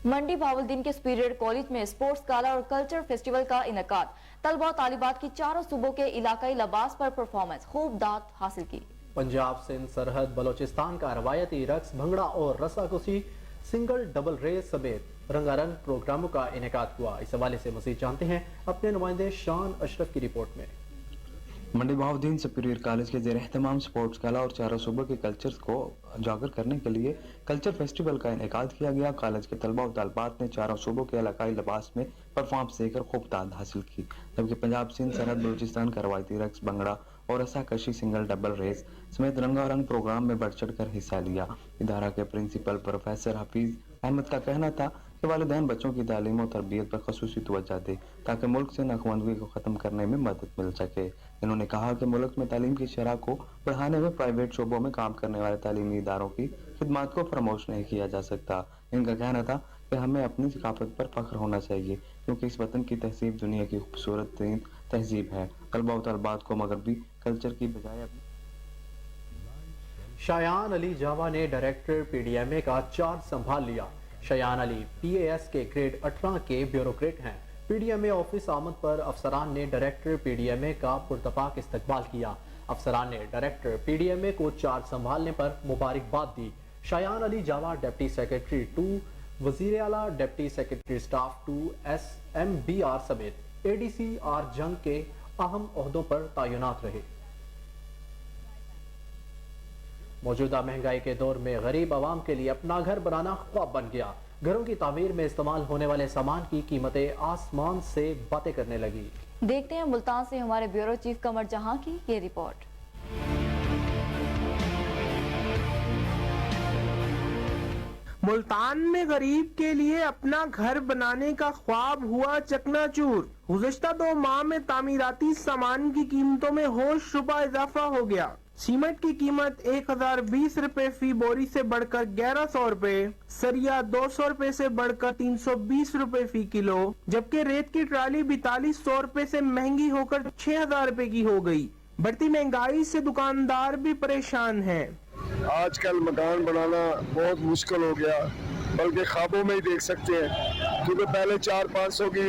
मंडी भावलदीन के सुपीरियर कॉलेज में स्पोर्ट्स गाला और कल्चर फेस्टिवल का इनेकाद। तलबा तालिबात की चारों सूबों के इलाकाई लिबास पर परफॉर्मेंस खूब दाद हासिल की। पंजाब सिंध सरहद बलोचिस्तान का रवायती रक्स, भंगड़ा और रस्साकुशी, सिंगल डबल रेस समेत रंगारंग प्रोग्रामों का इनेकाद हुआ। इस हवाले से मज़ीद जानते हैं अपने नुमाइंदे शान अशरफ की रिपोर्ट में। मंडी भावलदीन सुपीरियर कॉलेज के ज़ेर एहतमाम स्पोर्ट्स कला और चारों सूबों के कल्चर को उजागर करने के लिए कल्चर फेस्टिवल का इनेकाद किया गया। कॉलेज के तलबा और तलबात ने चारों सूबों के इलाकाई लिबास में परफॉर्मेंस देकर खूब ताद हासिल की, जबकि पंजाब सिंध सरहद बलूचिस्तान का रवायती रक्स, भंगड़ा और रस्साकशी, सिंगल डबल रेस समेत रंगारंग प्रोग्राम में बढ़ चढ़ कर हिस्सा लिया। इदारा के प्रिंसिपल प्रोफेसर हफीज अहमद का कहना था کہ والدین بچوں کی تعلیم و تربیت پر خصوصی توجہ دے تاکہ ملک سے ناخواندگی کو ختم کرنے میں مدد مل سکے۔ انہوں نے کہا کہ ملک میں تعلیم کی شرح کو بڑھانے میں پرائیویٹ شعبوں میں کام کرنے والے تعلیمی اداروں کی خدمات کو فراموش نہیں کیا جا سکتا۔ ان کا کہنا تھا کہ ہمیں اپنی ثقافت پر فخر ہونا چاہیے کیونکہ اس وطن کی تہذیب دنیا کی خوبصورت ترین تہذیب ہے۔ طلباء و طالبات کو مغربی کلچر کی بجائے اپنی شایان علی جاوا نے director P D M A کا چارج سنبھال لیا۔ شایان علی پی اے ایس کے گریڈ 18 کے بیوروکریٹ ہیں۔ P D M A office آمد پر افسران نے director P D M A کا پرتپاک استقبال کیا۔ افسران نے director P D M A کو چارج سنبھالنے پر مبارکباد دی۔ شایان علی جاوا ڈپٹی سیکرٹری 2 وزیر اعلیٰ deputy secretary staff 2 S M B R سمیت اے ڈی سی آر جنگ کے اہم عہدوں پر تعینات رہے۔ موجودہ مہنگائی کے دور میں غریب عوام کے لیے اپنا گھر بنانا خواب بن گیا۔ گھروں کی تعمیر میں استعمال ہونے والے سامان کی قیمتیں آسمان سے باتیں کرنے لگی۔ دیکھتے ہیں ملتان سے ہمارے بیورو چیف قمر جہاں کی یہ رپورٹ۔ ملتان میں غریب کے لیے اپنا گھر بنانے کا خواب ہوا چکنا چور۔ گزشتہ 2 ماہ میں تعمیراتی سامان کی قیمتوں میں ہوش ربا اضافہ ہو گیا۔ سیمنٹ کی قیمت 1020 روپے فی بوری سے بڑھ کر 1100 روپے، سریا 200 روپے سے بڑھ کر 320 روپے فی کلو، جبکہ ریت کی ٹرالی 4200 روپے سے مہنگی ہو کر 6000 روپے کی ہو گئی۔ بڑھتی مہنگائی سے دکاندار بھی پریشان ہیں۔ آج کل مکان بنانا بہت مشکل ہو گیا، بلکہ خوابوں میں ہی دیکھ سکتے ہیں، کیونکہ پہلے 400-500 کی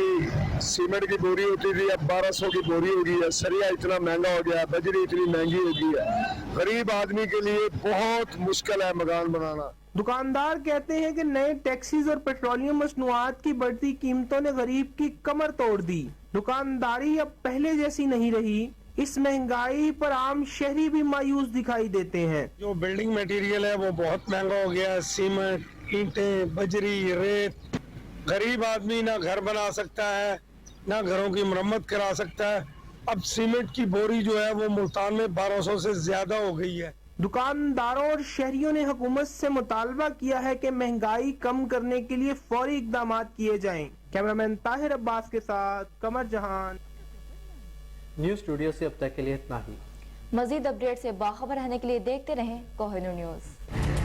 سیمنٹ کی بوری ہوتی تھی، اب 1200 کی بوری ہو گئی ہے۔ سریا اتنا مہنگا ہو گیا ہے، بجری اتنی مہنگی ہو گئی ہے، غریب آدمی کے لیے بہت مشکل ہے مکان بنانا۔ دکاندار کہتے ہیں کہ نئے ٹیکسیز اور پیٹرولیم مصنوعات کی بڑھتی قیمتوں نے غریب کی کمر توڑ دی۔ دکانداری اب پہلے جیسی نہیں رہی۔ اس مہنگائی پر عام شہری بھی مایوس دکھائی دیتے ہیں۔ جو بلڈنگ میٹیریل ہے وہ بہت مہنگا ہو گیا ہے، سیمنٹ، اینٹیں، بجری، ریت۔ غریب آدمی نہ گھر بنا سکتا ہے، نہ گھروں کی مرمت کرا سکتا ہے۔ اب سیمنٹ کی بوری جو ہے وہ ملتان میں 1200 سے زیادہ ہو گئی ہے۔ دکانداروں اور شہریوں نے حکومت سے مطالبہ کیا ہے کہ مہنگائی کم کرنے کے لیے فوری اقدامات کیے جائیں۔ کیمرامین طاہر عباس کے ساتھ قمر جہان، نیوز اسٹوڈیو سے اب تک کے لیے اتنا ہی۔ مزید اپڈیٹ سے باخبر رہنے کے لیے دیکھتے رہیں کوہنور نیوز۔